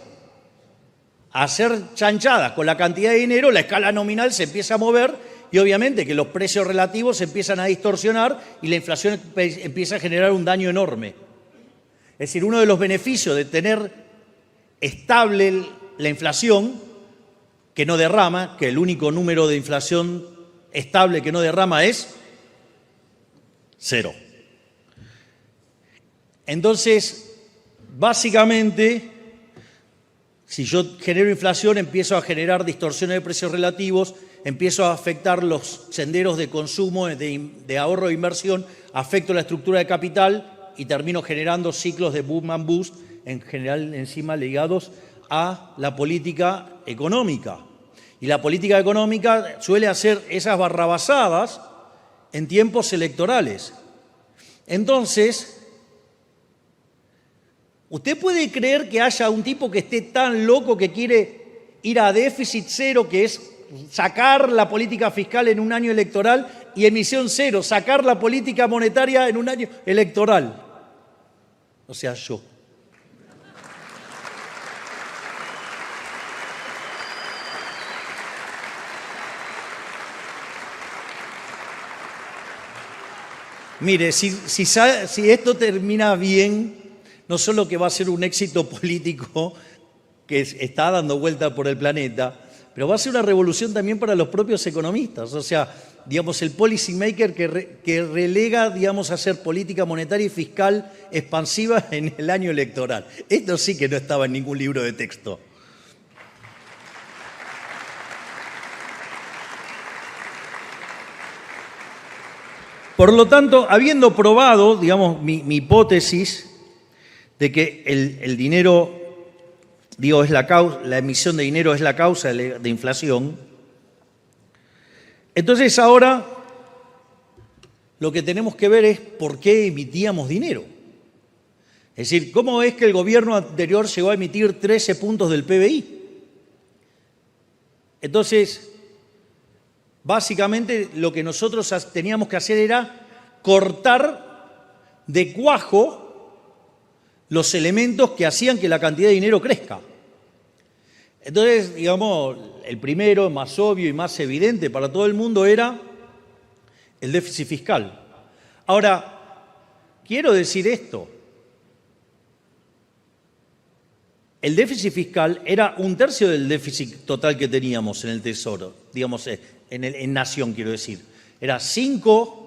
a hacer chanchadas con la cantidad de dinero, la escala nominal se empieza a mover y obviamente que los precios relativos se empiezan a distorsionar y la inflación empieza a generar un daño enorme. Es decir, uno de los beneficios de tener estable la inflación, que no derrama, que el único número de inflación estable que no derrama es 0. Entonces, básicamente, si yo genero inflación, empiezo a generar distorsiones de precios relativos, empiezo a afectar los senderos de consumo, de ahorro e inversión, afecto la estructura de capital y termino generando ciclos de boom and bust, en general encima ligados a la política económica. Y la política económica suele hacer esas barrabasadas en tiempos electorales. Entonces, ¿usted puede creer que haya un tipo que esté tan loco que quiere ir a déficit cero, que es sacar la política fiscal en un año electoral, y emisión cero, sacar la política monetaria en un año electoral? O sea, yo. Mire, si esto termina bien, no solo que va a ser un éxito político que está dando vuelta por el planeta, pero va a ser una revolución también para los propios economistas. O sea, digamos, el policy maker que relega, digamos, a hacer política monetaria y fiscal expansiva en el año electoral. Esto sí que no estaba en ningún libro de texto. Por lo tanto, habiendo probado, digamos, mi hipótesis de que el dinero, digo, es la emisión de dinero es la causa de inflación, entonces ahora lo que tenemos que ver es por qué emitíamos dinero. Es decir, ¿cómo es que el gobierno anterior llegó a emitir 13 puntos del PBI? Entonces, básicamente lo que nosotros teníamos que hacer era cortar de cuajo los elementos que hacían que la cantidad de dinero crezca. Entonces, digamos, el primero, más obvio y más evidente para todo el mundo era el déficit fiscal. Ahora, quiero decir esto. El déficit fiscal era 1/3 del déficit total que teníamos en el Tesoro, digamos, en Nación, quiero decir. Era 5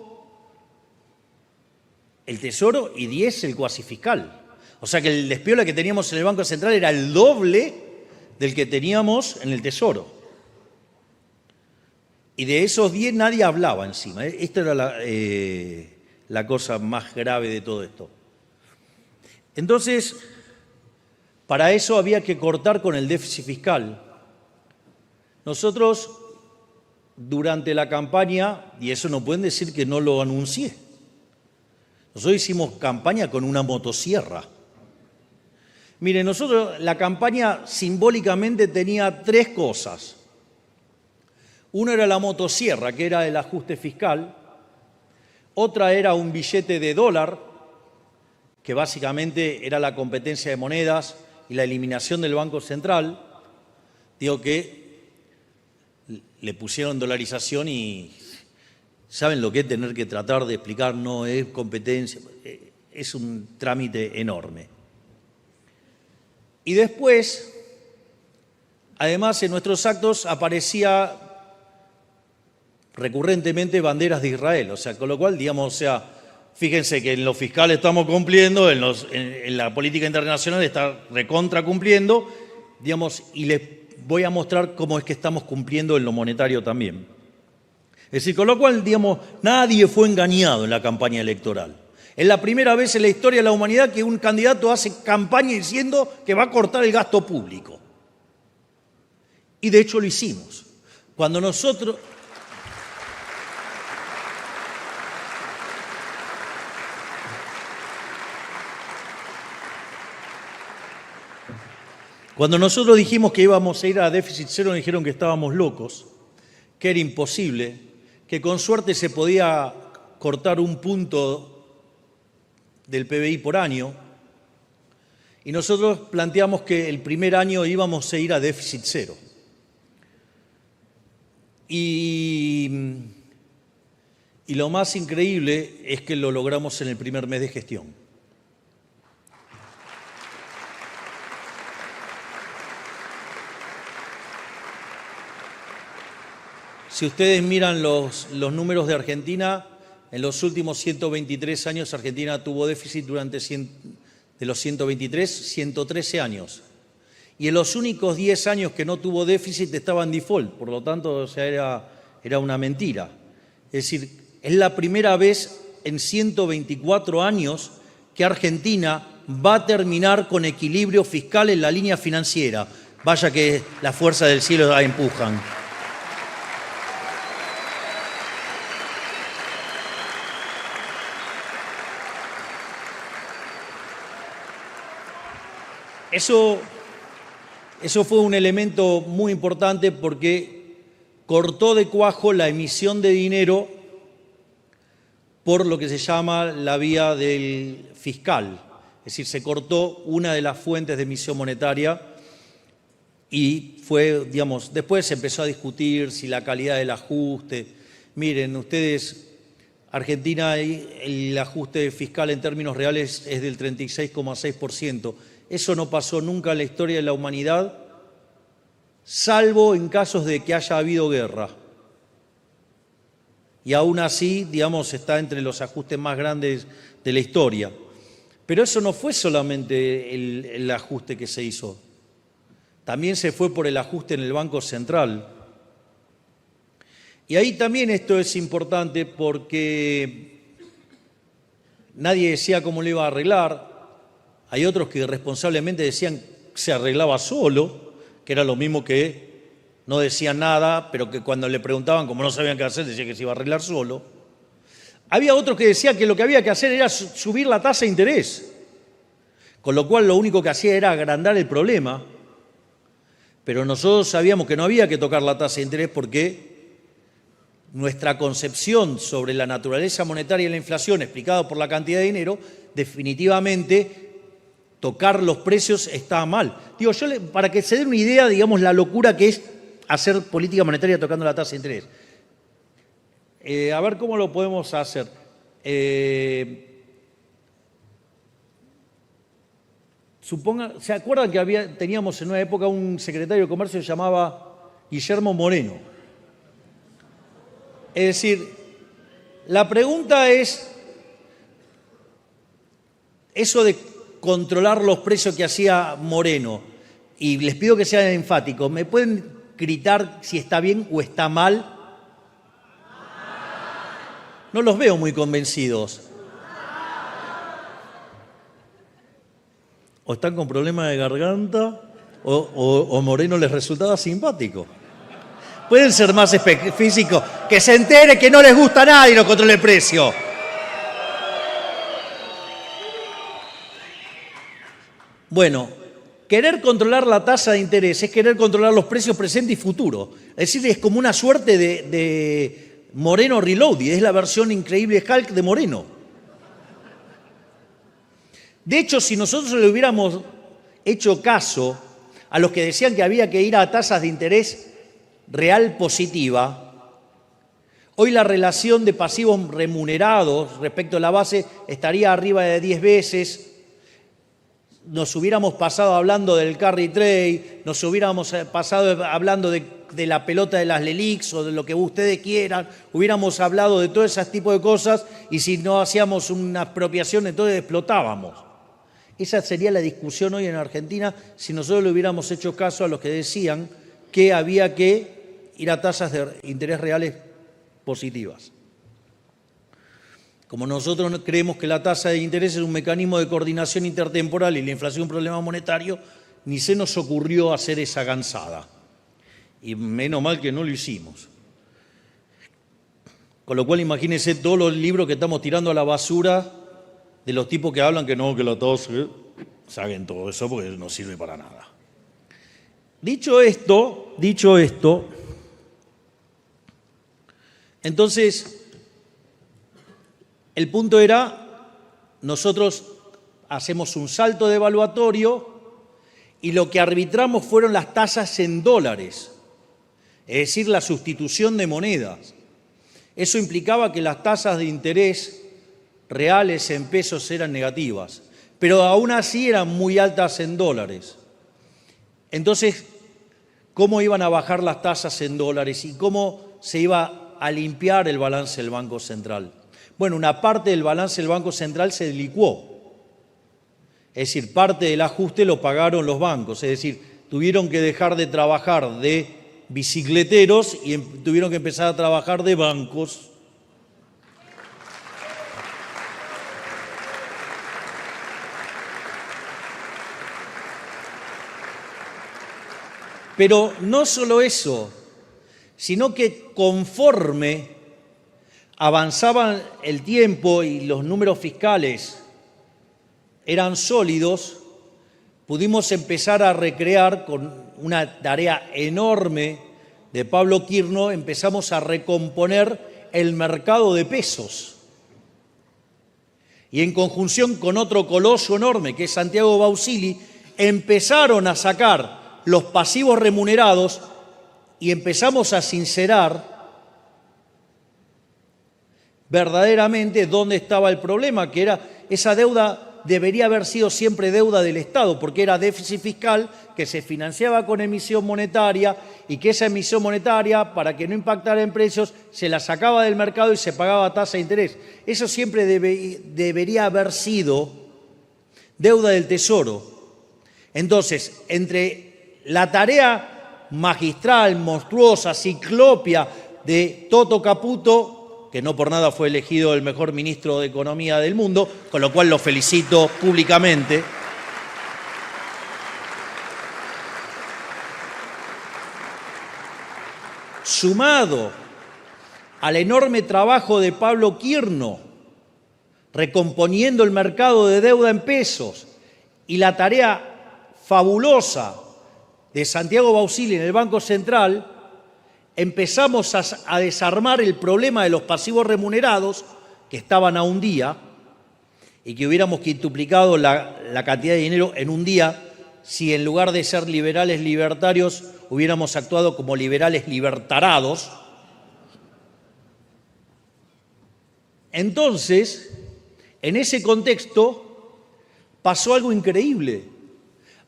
el Tesoro y 10 el cuasi fiscal. O sea que el despiola que teníamos en el Banco Central era el doble del que teníamos en el Tesoro. Y de esos 10 nadie hablaba encima. Esta era la cosa más grave de todo esto. Entonces, para eso había que cortar con el déficit fiscal. Nosotros, durante la campaña, y eso no pueden decir que no lo anuncié, nosotros hicimos campaña con una motosierra. Miren, nosotros la campaña simbólicamente tenía 3 cosas. Una era la motosierra, que era el ajuste fiscal. Otra era un billete de dólar, que básicamente era la competencia de monedas y la eliminación del Banco Central. Digo que le pusieron dolarización y saben lo que es tener que tratar de explicar, no es competencia, es un trámite enorme. Y después, además, en nuestros actos aparecía recurrentemente banderas de Israel, o sea, con lo cual, digamos, o sea, fíjense que en lo fiscal estamos cumpliendo, en la política internacional está recontra cumpliendo, digamos, y les voy a mostrar cómo es que estamos cumpliendo en lo monetario también. Es decir, con lo cual, digamos, nadie fue engañado en la campaña electoral. Es la primera vez en la historia de la humanidad que un candidato hace campaña diciendo que va a cortar el gasto público. Y de hecho lo hicimos. Cuando nosotros dijimos que íbamos a ir a déficit cero, nos dijeron que estábamos locos, que era imposible, que con suerte se podía cortar 1 punto del PBI por año, y nosotros planteamos que el primer año íbamos a ir a déficit cero. Y lo más increíble es que lo logramos en el primer mes de gestión. Si ustedes miran los números de Argentina, en los últimos 123 años Argentina tuvo déficit durante de los 123, 113 años. Y en los únicos 10 años que no tuvo déficit estaba en default, por lo tanto, o sea, era una mentira. Es decir, es la primera vez en 124 años que Argentina va a terminar con equilibrio fiscal en la línea financiera. Vaya que las fuerzas del cielo la empujan. Eso fue un elemento muy importante porque cortó de cuajo la emisión de dinero por lo que se llama la vía del fiscal. Es decir, se cortó una de las fuentes de emisión monetaria y fue, digamos, después se empezó a discutir si la calidad del ajuste. Miren, ustedes, Argentina, el ajuste fiscal en términos reales es del 36,6%. Eso no pasó nunca en la historia de la humanidad, salvo en casos de que haya habido guerra. Y aún así, digamos, está entre los ajustes más grandes de la historia. Pero eso no fue solamente el ajuste que se hizo. También se fue por el ajuste en el Banco Central. Y ahí también esto es importante porque nadie decía cómo lo iba a arreglar. Hay otros que irresponsablemente decían que se arreglaba solo, que era lo mismo que no decían nada, pero que cuando le preguntaban, como no sabían qué hacer, decían que se iba a arreglar solo. Había otros que decían que lo que había que hacer era subir la tasa de interés, con lo cual lo único que hacía era agrandar el problema. Pero nosotros sabíamos que no había que tocar la tasa de interés porque nuestra concepción sobre la naturaleza monetaria y la inflación, explicada por la cantidad de dinero, definitivamente tocar los precios está mal. Digo, para que se den una idea, digamos, la locura que es hacer política monetaria tocando la tasa de interés. A ver cómo lo podemos hacer. ¿Se acuerdan que teníamos en una época un secretario de Comercio que se llamaba Guillermo Moreno? Es decir, la pregunta es, eso de controlar los precios que hacía Moreno, y les pido que sean enfáticos, ¿me pueden gritar si está bien o está mal? No los veo muy convencidos. O están con problemas de garganta, o Moreno les resultaba simpático. Pueden ser más específicos, que se entere que no les gusta a nadie no controle el precio. Bueno, querer controlar la tasa de interés es querer controlar los precios presente y futuro. Es decir, es como una suerte de Moreno Reloaded, es la versión increíble Hulk de Moreno. De hecho, si nosotros le hubiéramos hecho caso a los que decían que había que ir a tasas de interés real positiva, hoy la relación de pasivos remunerados respecto a la base estaría arriba de 10 veces, nos hubiéramos pasado hablando del carry trade, nos hubiéramos pasado hablando de la pelota de las LELIQs o de lo que ustedes quieran, hubiéramos hablado de todo ese tipo de cosas y si no hacíamos una expropiación entonces explotábamos. Esa sería la discusión hoy en Argentina si nosotros le hubiéramos hecho caso a los que decían que había que ir a tasas de interés reales positivas. Como nosotros creemos que la tasa de interés es un mecanismo de coordinación intertemporal y la inflación un problema monetario, ni se nos ocurrió hacer esa gansada. Y menos mal que no lo hicimos. Con lo cual imagínense todos los libros que estamos tirando a la basura de los tipos que hablan que no, que la tasa, saben todo eso porque no sirve para nada. Dicho esto, entonces, el punto era, nosotros hacemos un salto devaluatorio y lo que arbitramos fueron las tasas en dólares, es decir, la sustitución de monedas. Eso implicaba que las tasas de interés reales en pesos eran negativas, pero aún así eran muy altas en dólares. Entonces, ¿cómo iban a bajar las tasas en dólares y cómo se iba a limpiar el balance del Banco Central? Bueno, una parte del balance del Banco Central se licuó. Es decir, parte del ajuste lo pagaron los bancos. Es decir, tuvieron que dejar de trabajar de bicicleteros y tuvieron que empezar a trabajar de bancos. Pero no solo eso, sino que conforme avanzaba el tiempo y los números fiscales eran sólidos, pudimos empezar a recrear con una tarea enorme de Pablo Quirno, empezamos a recomponer el mercado de pesos. Y en conjunción con otro coloso enorme, que es Santiago Bausili, empezaron a sacar los pasivos remunerados y empezamos a sincerar verdaderamente dónde estaba el problema, que era esa deuda debería haber sido siempre deuda del Estado, porque era déficit fiscal que se financiaba con emisión monetaria y que esa emisión monetaria, para que no impactara en precios, se la sacaba del mercado y se pagaba tasa de interés. Eso siempre debería haber sido deuda del Tesoro. Entonces, entre la tarea magistral, monstruosa, ciclopia de Toto Caputo, que no por nada fue elegido el mejor ministro de Economía del mundo, con lo cual lo felicito públicamente. Sumado al enorme trabajo de Pablo Quirno, recomponiendo el mercado de deuda en pesos, y la tarea fabulosa de Santiago Bausili en el Banco Central, empezamos a desarmar el problema de los pasivos remunerados, que estaban a un día, y que hubiéramos quintuplicado la cantidad de dinero en un día si en lugar de ser liberales libertarios hubiéramos actuado como liberales libertarados. Entonces, en ese contexto pasó algo increíble,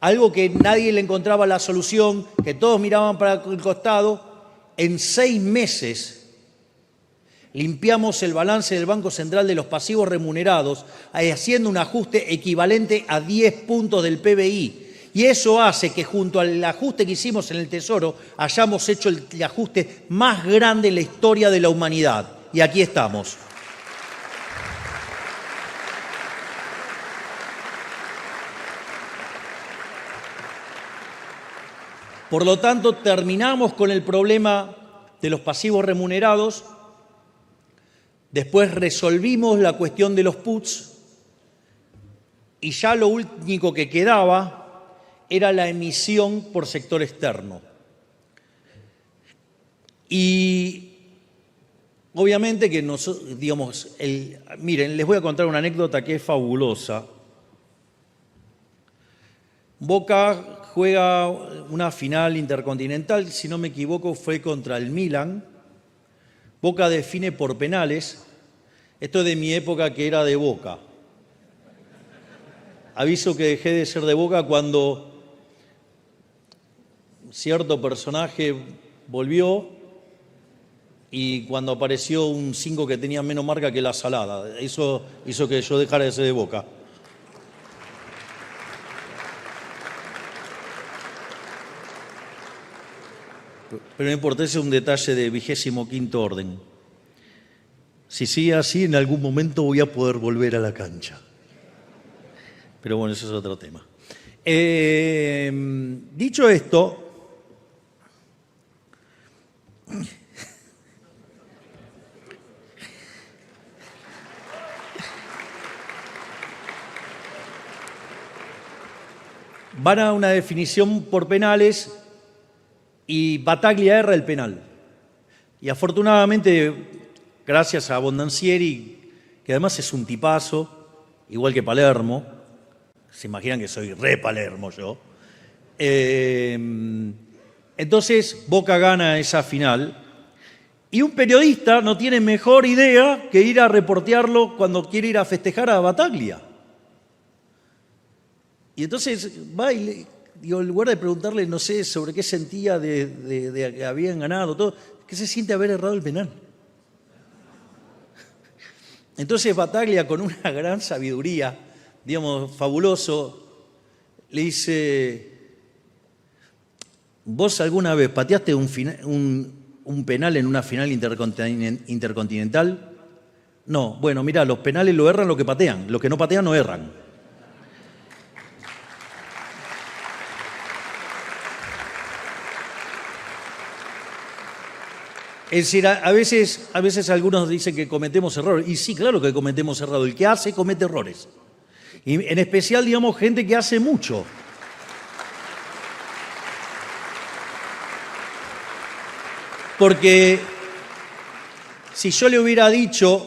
algo que nadie le encontraba la solución, que todos miraban para el costado. En 6 meses limpiamos el balance del Banco Central de los pasivos remunerados, haciendo un ajuste equivalente a 10 puntos del PBI. Y eso hace que junto al ajuste que hicimos en el Tesoro hayamos hecho el ajuste más grande en la historia de la humanidad. Y aquí estamos. Por lo tanto, terminamos con el problema de los pasivos remunerados, después resolvimos la cuestión de los puts y ya lo único que quedaba era la emisión por sector externo. Y obviamente que miren, les voy a contar una anécdota que es fabulosa. Boca juega una final intercontinental, si no me equivoco, fue contra el Milan. Boca define por penales. Esto es de mi época, que era de Boca. Aviso que dejé de ser de Boca cuando cierto personaje volvió y cuando apareció un 5 que tenía menos marca que la salada. Eso hizo que yo dejara de ser de Boca. Pero no importa, ese es un detalle de 25º orden. Si sigue así, en algún momento voy a poder volver a la cancha. Pero bueno, eso es otro tema. Dicho esto, van a una definición por penales y Battaglia erra el penal. Y afortunadamente, gracias a Bondancieri, que además es un tipazo, igual que Palermo, se imaginan que soy re Palermo yo, entonces Boca gana esa final y un periodista no tiene mejor idea que ir a reportearlo cuando quiere ir a festejar a Battaglia. Y entonces va y en lugar de preguntarle, no sé, sobre qué sentía de que habían ganado, todo, ¿qué se siente haber errado el penal? Entonces Battaglia, con una gran sabiduría, digamos, fabuloso, le dice: ¿vos alguna vez pateaste un penal en una final intercontinental? No. Bueno, mirá, los penales lo erran los que patean, los que no patean no erran. Es decir, a veces algunos dicen que cometemos errores. Y sí, claro que cometemos errores. El que hace, comete errores. Y en especial, digamos, gente que hace mucho. Porque si yo le hubiera dicho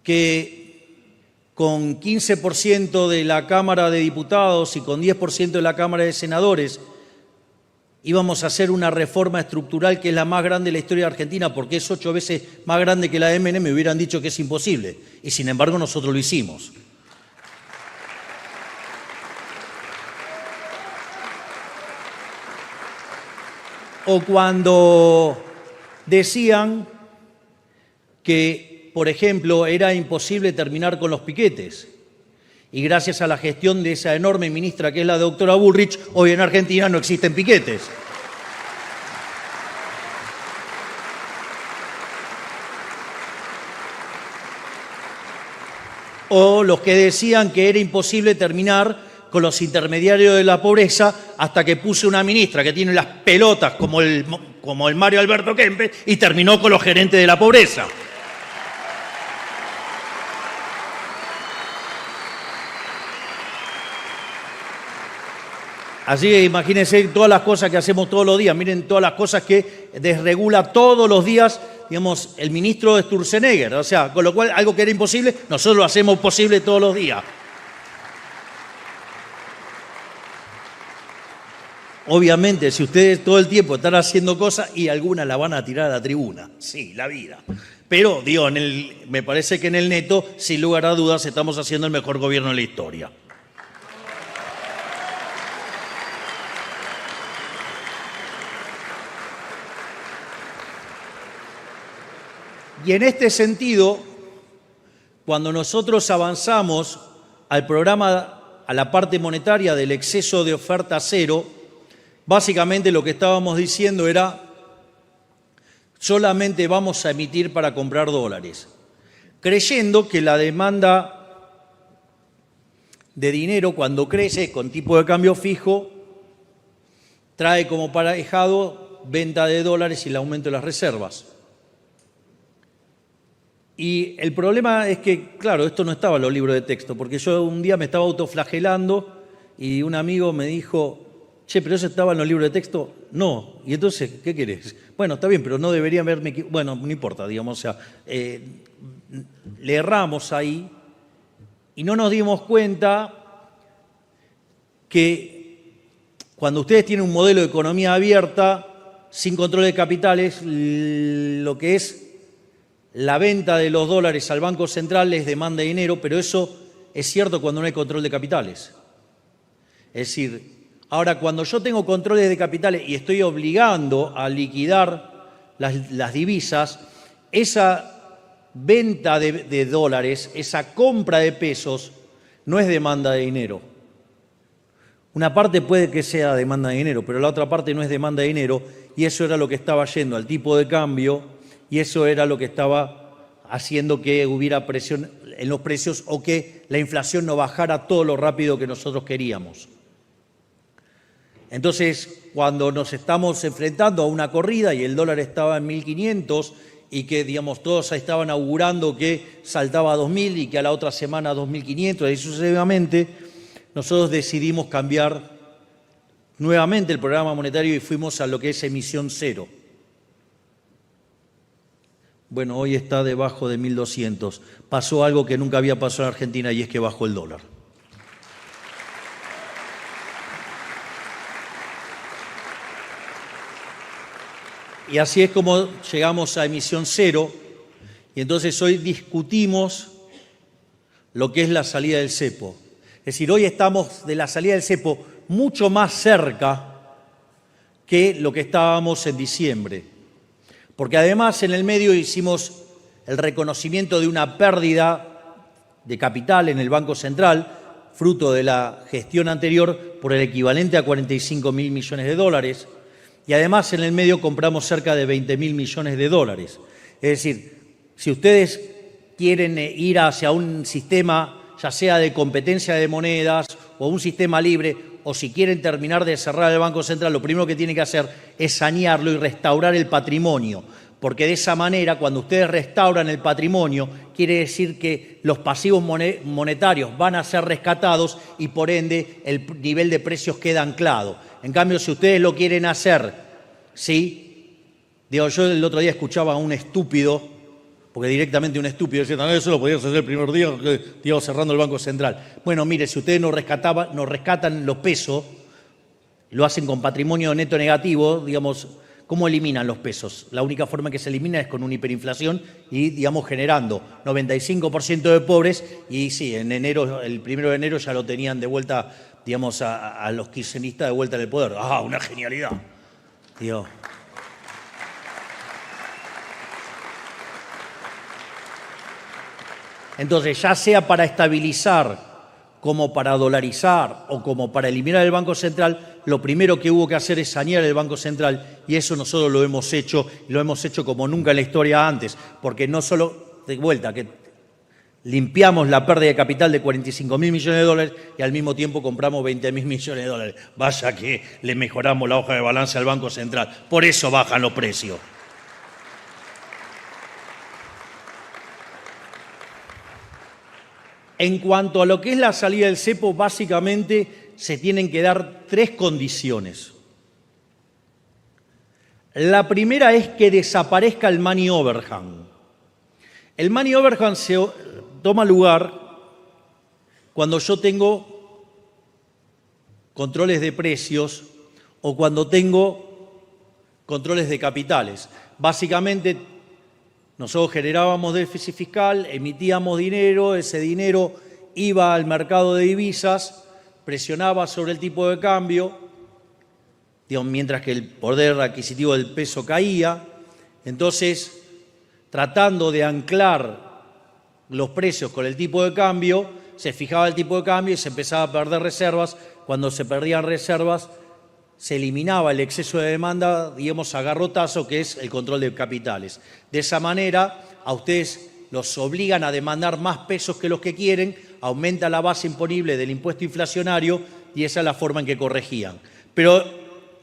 que con 15% de la Cámara de Diputados y con 10% de la Cámara de Senadores íbamos a hacer una reforma estructural que es la más grande de la historia de Argentina, porque es 8 veces más grande que la de Menem, me hubieran dicho que es imposible. Y sin embargo nosotros lo hicimos. O cuando decían que, por ejemplo, era imposible terminar con los piquetes. Y gracias a la gestión de esa enorme ministra que es la doctora Bullrich, hoy en Argentina no existen piquetes. O los que decían que era imposible terminar con los intermediarios de la pobreza hasta que puse una ministra que tiene las pelotas como el Mario Alberto Kempes y terminó con los gerentes de la pobreza. Así que imagínense todas las cosas que hacemos todos los días. Miren todas las cosas que desregula todos los días, digamos, el ministro Sturzenegger. O sea, con lo cual, algo que era imposible, nosotros lo hacemos posible todos los días. Obviamente, si ustedes todo el tiempo están haciendo cosas y algunas la van a tirar a la tribuna. Sí, la vida. Pero, digo, me parece que en el neto, sin lugar a dudas, estamos haciendo el mejor gobierno de la historia. Y en este sentido, cuando nosotros avanzamos al programa, a la parte monetaria del exceso de oferta cero, básicamente lo que estábamos diciendo era, solamente vamos a emitir para comprar dólares, creyendo que la demanda de dinero, cuando crece con tipo de cambio fijo, trae como aparejado venta de dólares y el aumento de las reservas. Y el problema es que, claro, esto no estaba en los libros de texto, porque yo un día me estaba autoflagelando y un amigo me dijo, che, ¿pero eso estaba en los libros de texto? No. Y entonces, ¿qué querés? Bueno, está bien, pero no debería haberme... Bueno, no importa, digamos, o sea, le erramos ahí y no nos dimos cuenta que cuando ustedes tienen un modelo de economía abierta, sin control de capitales, lo que es la venta de los dólares al Banco Central les demanda dinero, pero eso es cierto cuando no hay control de capitales. Es decir, ahora cuando yo tengo controles de capitales y estoy obligando a liquidar las divisas, esa venta de dólares, esa compra de pesos, no es demanda de dinero. Una parte puede que sea demanda de dinero, pero la otra parte no es demanda de dinero, y eso era lo que estaba yendo al tipo de cambio, y eso era lo que estaba haciendo que hubiera presión en los precios o que la inflación no bajara todo lo rápido que nosotros queríamos. Entonces, cuando nos estamos enfrentando a una corrida y el dólar estaba en 1.500 y que, digamos, todos estaban augurando que saltaba a 2.000 y que a la otra semana a 2.500 y sucesivamente, nosotros decidimos cambiar nuevamente el programa monetario y fuimos a lo que es emisión cero. Bueno, hoy está debajo de 1.200. Pasó algo que nunca había pasado en Argentina y es que bajó el dólar. Y así es como llegamos a emisión cero y entonces hoy discutimos lo que es la salida del cepo. Es decir, hoy estamos de la salida del cepo mucho más cerca que lo que estábamos en diciembre. Porque además en el medio hicimos el reconocimiento de una pérdida de capital en el Banco Central, fruto de la gestión anterior, por el equivalente a 45.000 millones de dólares. Y además en el medio compramos cerca de 20.000 millones de dólares. Es decir, si ustedes quieren ir hacia un sistema, ya sea de competencia de monedas o un sistema libre, o si quieren terminar de cerrar el Banco Central, lo primero que tienen que hacer es sanearlo y restaurar el patrimonio. Porque de esa manera, cuando ustedes restauran el patrimonio, quiere decir que los pasivos monetarios van a ser rescatados y por ende el nivel de precios queda anclado. En cambio, si ustedes lo quieren hacer, ¿sí? Digo, yo el otro día escuchaba a un estúpido, porque directamente un estúpido decía, no, eso lo podíamos hacer el primer día que íbamos cerrando el Banco Central. Bueno, mire, si ustedes nos rescatan los pesos, lo hacen con patrimonio neto negativo, digamos, ¿cómo eliminan los pesos? La única forma que se elimina es con una hiperinflación y, digamos, generando 95% de pobres y sí, en enero, el 1 de enero ya lo tenían de vuelta, digamos, a los kirchneristas de vuelta en el poder. ¡Ah, una genialidad! Digo. Entonces, ya sea para estabilizar, como para dolarizar o como para eliminar el Banco Central, lo primero que hubo que hacer es sanear el Banco Central y eso nosotros lo hemos hecho como nunca en la historia antes, porque no solo, de vuelta, que limpiamos la pérdida de capital de 45.000 millones de dólares y al mismo tiempo compramos 20.000 millones de dólares. Vaya que le mejoramos la hoja de balance al Banco Central, por eso bajan los precios. En cuanto a lo que es la salida del cepo, básicamente se tienen que dar 3 condiciones. La primera es que desaparezca el money overhang. El money overhang se toma lugar cuando yo tengo controles de precios o cuando tengo controles de capitales. Básicamente, nosotros generábamos déficit fiscal, emitíamos dinero, ese dinero iba al mercado de divisas, presionaba sobre el tipo de cambio, digamos, mientras que el poder adquisitivo del peso caía. Entonces, tratando de anclar los precios con el tipo de cambio, se fijaba el tipo de cambio y se empezaba a perder reservas. Cuando se perdían reservas, se eliminaba el exceso de demanda, digamos, a garrotazo, que es el control de capitales. De esa manera, a ustedes los obligan a demandar más pesos que los que quieren, aumenta la base imponible del impuesto inflacionario y esa es la forma en que corregían. Pero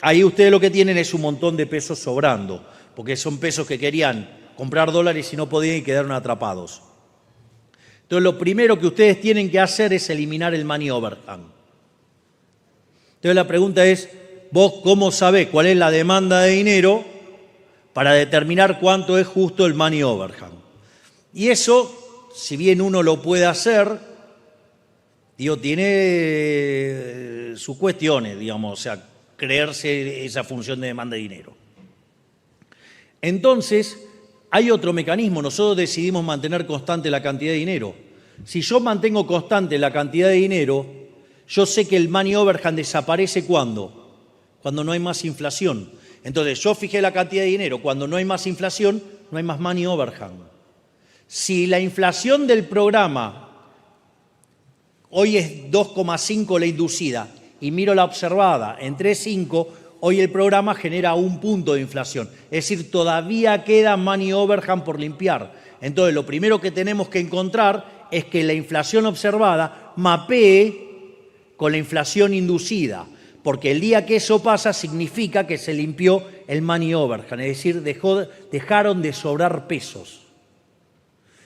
ahí ustedes lo que tienen es un montón de pesos sobrando, porque son pesos que querían comprar dólares y no podían y quedaron atrapados. Entonces, lo primero que ustedes tienen que hacer es eliminar el money overhang. Entonces, la pregunta es, ¿vos cómo sabés cuál es la demanda de dinero para determinar cuánto es justo el money overhang? Y eso, si bien uno lo puede hacer, digo, tiene sus cuestiones, digamos, o sea, creerse esa función de demanda de dinero. Entonces, hay otro mecanismo. Nosotros decidimos mantener constante la cantidad de dinero. Si yo mantengo constante la cantidad de dinero, yo sé que el money overhang desaparece ¿cuándo? Cuando no hay más inflación. Entonces, yo fijé la cantidad de dinero. Cuando no hay más inflación, no hay más money overhang. Si la inflación del programa hoy es 2,5 la inducida y miro la observada en 3,5, hoy el programa genera 1 punto de inflación. Es decir, todavía queda money overhang por limpiar. Entonces, lo primero que tenemos que encontrar es que la inflación observada mapee con la inflación inducida, porque el día que eso pasa significa que se limpió el money overhang, es decir, dejaron de sobrar pesos.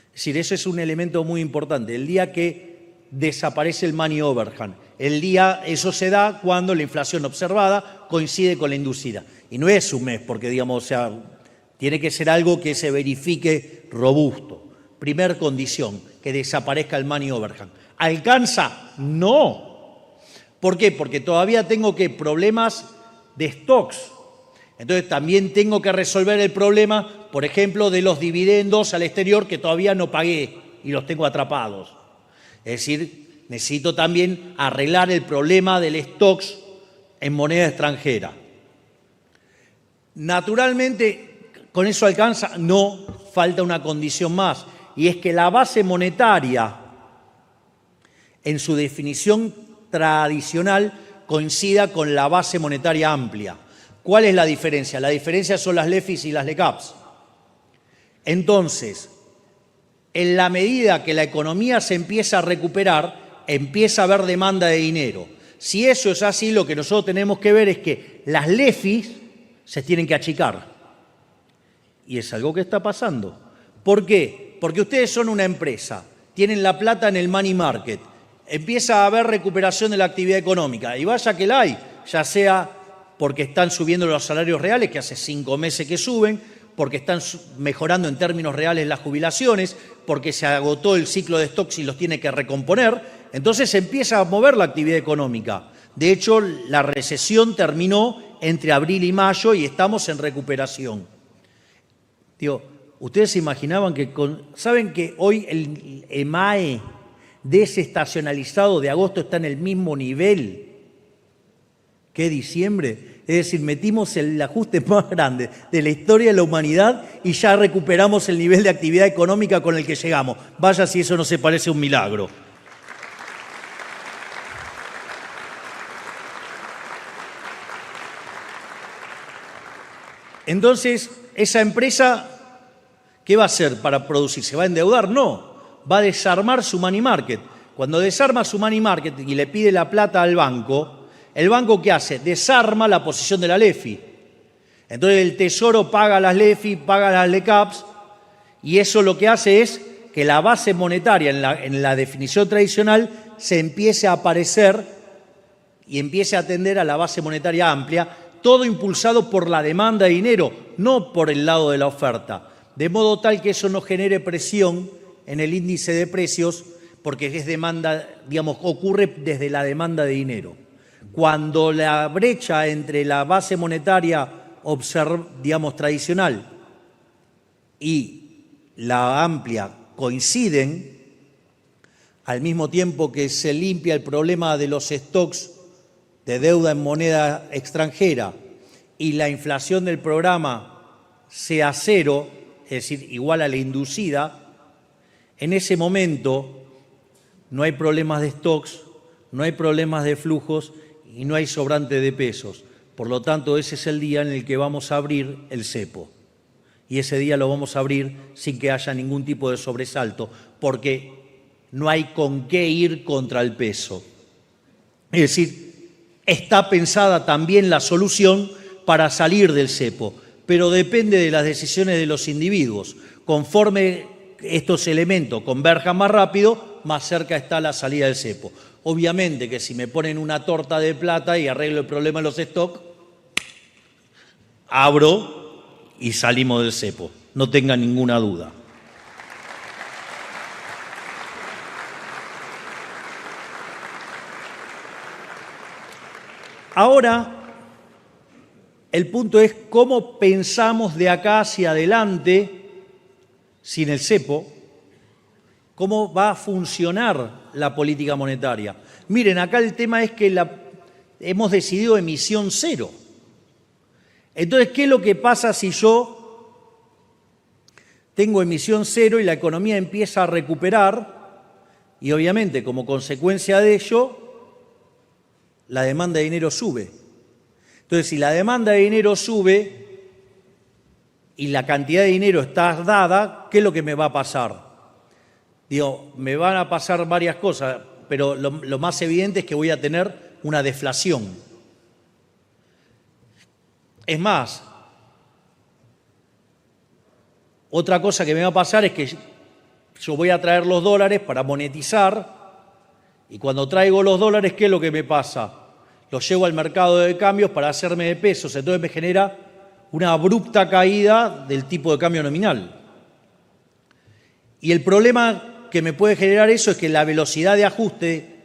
Es decir, eso es un elemento muy importante. El día que desaparece el money overhang, eso se da cuando la inflación observada coincide con la inducida. Y no es un mes, porque digamos, o sea, tiene que ser algo que se verifique robusto. Primer condición, que desaparezca el money overhang. ¿Alcanza? No. ¿Por qué? Porque todavía tengo problemas de stocks. Entonces también tengo que resolver el problema, por ejemplo, de los dividendos al exterior que todavía no pagué y los tengo atrapados. Es decir, necesito también arreglar el problema del stocks en moneda extranjera. Naturalmente, ¿con eso alcanza? No, falta una condición más, y es que la base monetaria, en su definición tradicional, coincida con la base monetaria amplia. ¿Cuál es la diferencia? La diferencia son las LEFIs y las LECAPs. Entonces, en la medida que la economía se empieza a recuperar, empieza a haber demanda de dinero. Si eso es así, lo que nosotros tenemos que ver es que las LEFIs se tienen que achicar. Y es algo que está pasando. ¿Por qué? Porque ustedes son una empresa, tienen la plata en el money market, empieza a haber recuperación de la actividad económica, y vaya que la hay, ya sea porque están subiendo los salarios reales, que hace 5 meses que suben, porque están mejorando en términos reales las jubilaciones, porque se agotó el ciclo de stocks y los tiene que recomponer, entonces se empieza a mover la actividad económica. De hecho, la recesión terminó entre abril y mayo y estamos en recuperación. Digo, ¿ustedes se imaginaban que saben que hoy el EMAE desestacionalizado de agosto está en el mismo nivel que diciembre? Es decir, metimos el ajuste más grande de la historia de la humanidad y ya recuperamos el nivel de actividad económica con el que llegamos. Vaya si eso no se parece a un milagro. Entonces, esa empresa, ¿qué va a hacer para producir? ¿Se va a endeudar? No, va a desarmar su money market. Cuando desarma su money market y le pide la plata al banco, ¿el banco qué hace? Desarma la posición de la LEFI. Entonces el Tesoro paga las LEFI, paga las LECAPs, y eso lo que hace es que la base monetaria en la definición tradicional se empiece a aparecer y empiece a atender a la base monetaria amplia, todo impulsado por la demanda de dinero, no por el lado de la oferta, de modo tal que eso no genere presión en el índice de precios, porque es demanda, digamos, ocurre desde la demanda de dinero. Cuando la brecha entre la base monetaria, digamos, tradicional y la amplia coinciden, al mismo tiempo que se limpia el problema de los stocks de deuda en moneda extranjera y la inflación del programa sea cero, es decir, igual a la inducida, en ese momento no hay problemas de stocks, no hay problemas de flujos y no hay sobrante de pesos. Por lo tanto, ese es el día en el que vamos a abrir el cepo. Y ese día lo vamos a abrir sin que haya ningún tipo de sobresalto, porque no hay con qué ir contra el peso. Es decir, está pensada también la solución para salir del cepo, pero depende de las decisiones de los individuos. Conforme estos elementos converjan más rápido, más cerca está la salida del cepo. Obviamente que si me ponen una torta de plata y arreglo el problema de los stocks, abro y salimos del cepo, no tengan ninguna duda. Ahora, el punto es cómo pensamos de acá hacia adelante, sin el cepo, cómo va a funcionar la política monetaria. Miren, acá el tema es que hemos decidido emisión cero. Entonces, ¿qué es lo que pasa si yo tengo emisión cero y la economía empieza a recuperar? Y obviamente, como consecuencia de ello, la demanda de dinero sube. Entonces, si la demanda de dinero sube y la cantidad de dinero está dada, ¿qué es lo que me va a pasar? Digo, me van a pasar varias cosas, pero lo más evidente es que voy a tener una deflación. Es más, otra cosa que me va a pasar es que yo voy a traer los dólares para monetizar. Y cuando traigo los dólares, ¿qué es lo que me pasa? Los llevo al mercado de cambios para hacerme de pesos, entonces me genera una abrupta caída del tipo de cambio nominal. Y el problema que me puede generar eso es que la velocidad de ajuste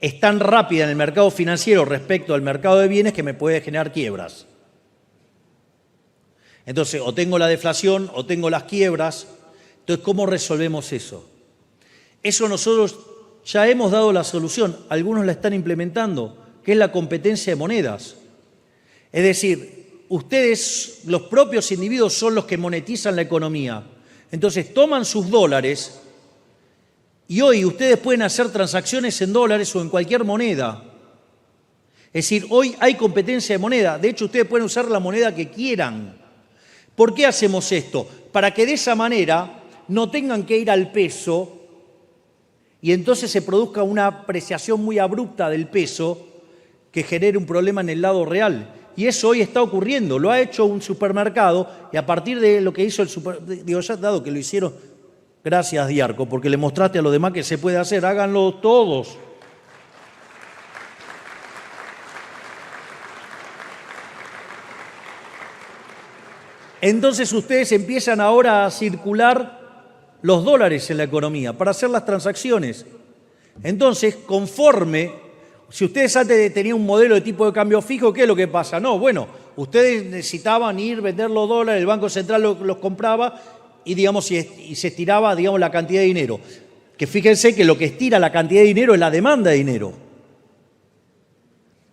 es tan rápida en el mercado financiero respecto al mercado de bienes que me puede generar quiebras. Entonces, o tengo la deflación o tengo las quiebras. Entonces, ¿cómo resolvemos eso? Eso nosotros ya hemos dado la solución, algunos la están implementando, que es la competencia de monedas. Es decir, ustedes, los propios individuos, son los que monetizan la economía. Entonces, toman sus dólares y hoy ustedes pueden hacer transacciones en dólares o en cualquier moneda. Es decir, hoy hay competencia de moneda. De hecho, ustedes pueden usar la moneda que quieran. ¿Por qué hacemos esto? Para que de esa manera no tengan que ir al peso y entonces se produzca una apreciación muy abrupta del peso que genere un problema en el lado real. Y eso hoy está ocurriendo, lo ha hecho un supermercado y a partir de lo que hizo el supermercado, digo, ya dado que lo hicieron, gracias Diarco, porque le mostraste a los demás que se puede hacer, háganlo todos. Entonces ustedes empiezan ahora a circular los dólares en la economía para hacer las transacciones. Entonces, si ustedes antes tenían un modelo de tipo de cambio fijo, ¿qué es lo que pasa? No, bueno, ustedes necesitaban vender los dólares, el Banco Central los compraba y, digamos, y se estiraba, digamos, la cantidad de dinero. Que fíjense que lo que estira la cantidad de dinero es la demanda de dinero.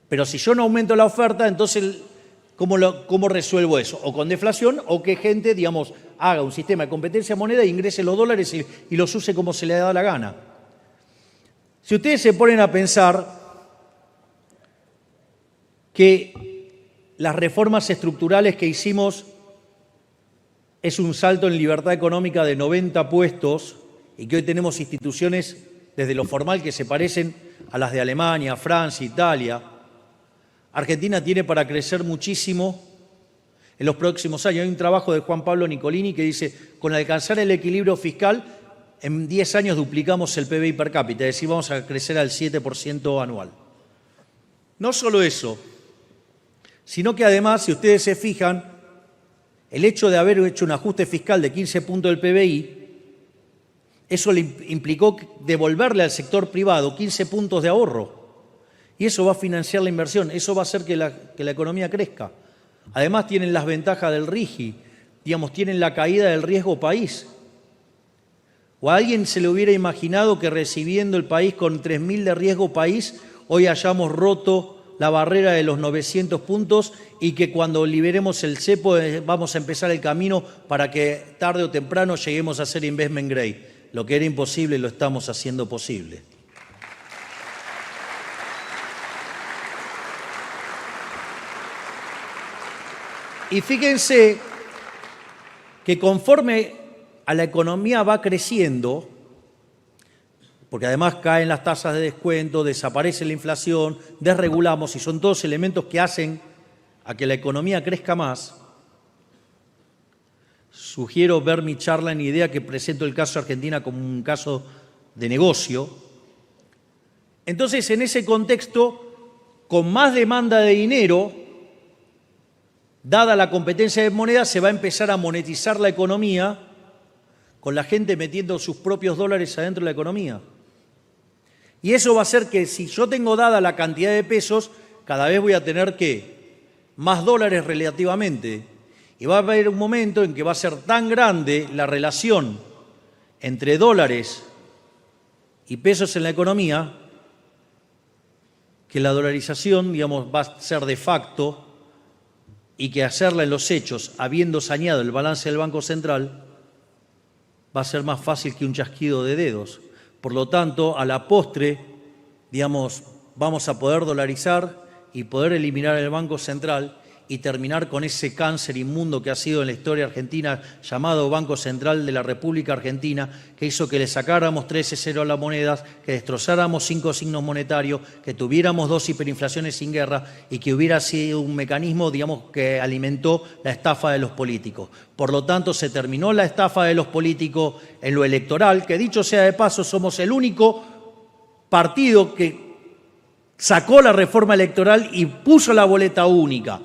Pero si yo no aumento la oferta, entonces, ¿cómo resuelvo eso? O con deflación o que gente, digamos, haga un sistema de competencia de moneda, ingrese los dólares y los use como se le da la gana. Si ustedes se ponen a pensar que las reformas estructurales que hicimos es un salto en libertad económica de 90 puestos y que hoy tenemos instituciones desde lo formal que se parecen a las de Alemania, Francia, Italia. Argentina tiene para crecer muchísimo en los próximos años. Hay un trabajo de Juan Pablo Nicolini que dice, con alcanzar el equilibrio fiscal, en 10 años duplicamos el PBI per cápita, es decir, vamos a crecer al 7% anual. No solo eso, sino que además, si ustedes se fijan, el hecho de haber hecho un ajuste fiscal de 15 puntos del PBI, eso le implicó devolverle al sector privado 15 puntos de ahorro. Y eso va a financiar la inversión, eso va a hacer que la economía crezca. Además tienen las ventajas del RIGI, digamos, tienen la caída del riesgo país. ¿O a alguien se le hubiera imaginado que recibiendo el país con 3.000 de riesgo país, hoy hayamos roto la barrera de los 900 puntos y que cuando liberemos el cepo vamos a empezar el camino para que tarde o temprano lleguemos a ser investment grade? Lo que era imposible lo estamos haciendo posible. Y fíjense que conforme a la economía va creciendo, porque además caen las tasas de descuento, desaparece la inflación, desregulamos, y son todos elementos que hacen a que la economía crezca más, sugiero ver mi charla en idea que presento el caso Argentina como un caso de negocio. Entonces, en ese contexto, con más demanda de dinero, dada la competencia de moneda, se va a empezar a monetizar la economía con la gente metiendo sus propios dólares adentro de la economía. Y eso va a hacer que si yo tengo dada la cantidad de pesos, cada vez voy a tener más dólares relativamente. Y va a haber un momento en que va a ser tan grande la relación entre dólares y pesos en la economía que la dolarización, digamos, va a ser de facto y que hacerla en los hechos, habiendo saneado el balance del Banco Central, va a ser más fácil que un chasquido de dedos. Por lo tanto, a la postre, digamos, vamos a poder dolarizar y poder eliminar el Banco Central y terminar con ese cáncer inmundo que ha sido en la historia argentina llamado Banco Central de la República Argentina, que hizo que le sacáramos 13-0 a las monedas, que destrozáramos 5 signos monetarios, que tuviéramos 2 hiperinflaciones sin guerra y que hubiera sido un mecanismo, digamos, que alimentó la estafa de los políticos. Por lo tanto, se terminó la estafa de los políticos en lo electoral, que dicho sea de paso, somos el único partido que sacó la reforma electoral y puso la boleta única.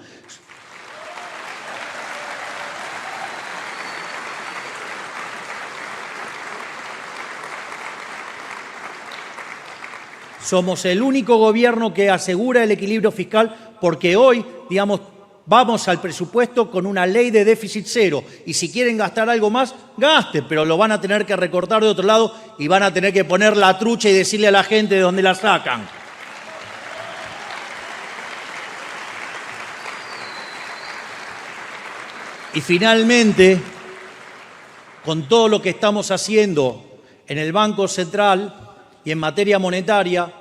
Somos el único gobierno que asegura el equilibrio fiscal porque hoy, digamos, vamos al presupuesto con una ley de déficit cero y si quieren gastar algo más, gasten, pero lo van a tener que recortar de otro lado y van a tener que poner la trucha y decirle a la gente de dónde la sacan. Y finalmente, con todo lo que estamos haciendo en el Banco Central y en materia monetaria,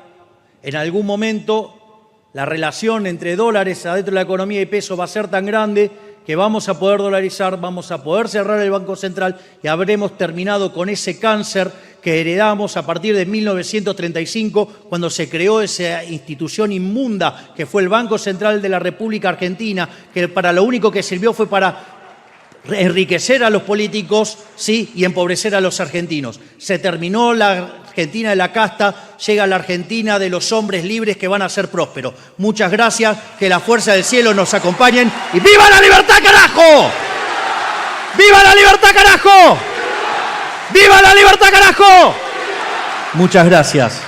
en algún momento la relación entre dólares adentro de la economía y peso va a ser tan grande que vamos a poder dolarizar, vamos a poder cerrar el Banco Central y habremos terminado con ese cáncer que heredamos a partir de 1935, cuando se creó esa institución inmunda que fue el Banco Central de la República Argentina, que para lo único que sirvió fue para enriquecer a los políticos, sí, y empobrecer a los argentinos. Se terminó la Argentina de la casta, llega la Argentina de los hombres libres que van a ser prósperos. Muchas gracias, que la fuerza del cielo nos acompañen y ¡viva la libertad, carajo! ¡Viva la libertad, carajo! ¡Viva la libertad, carajo! Muchas gracias.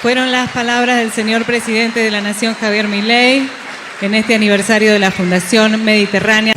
Fueron las palabras del señor presidente de la Nación, Javier Milei, en este aniversario de la Fundación Mediterránea.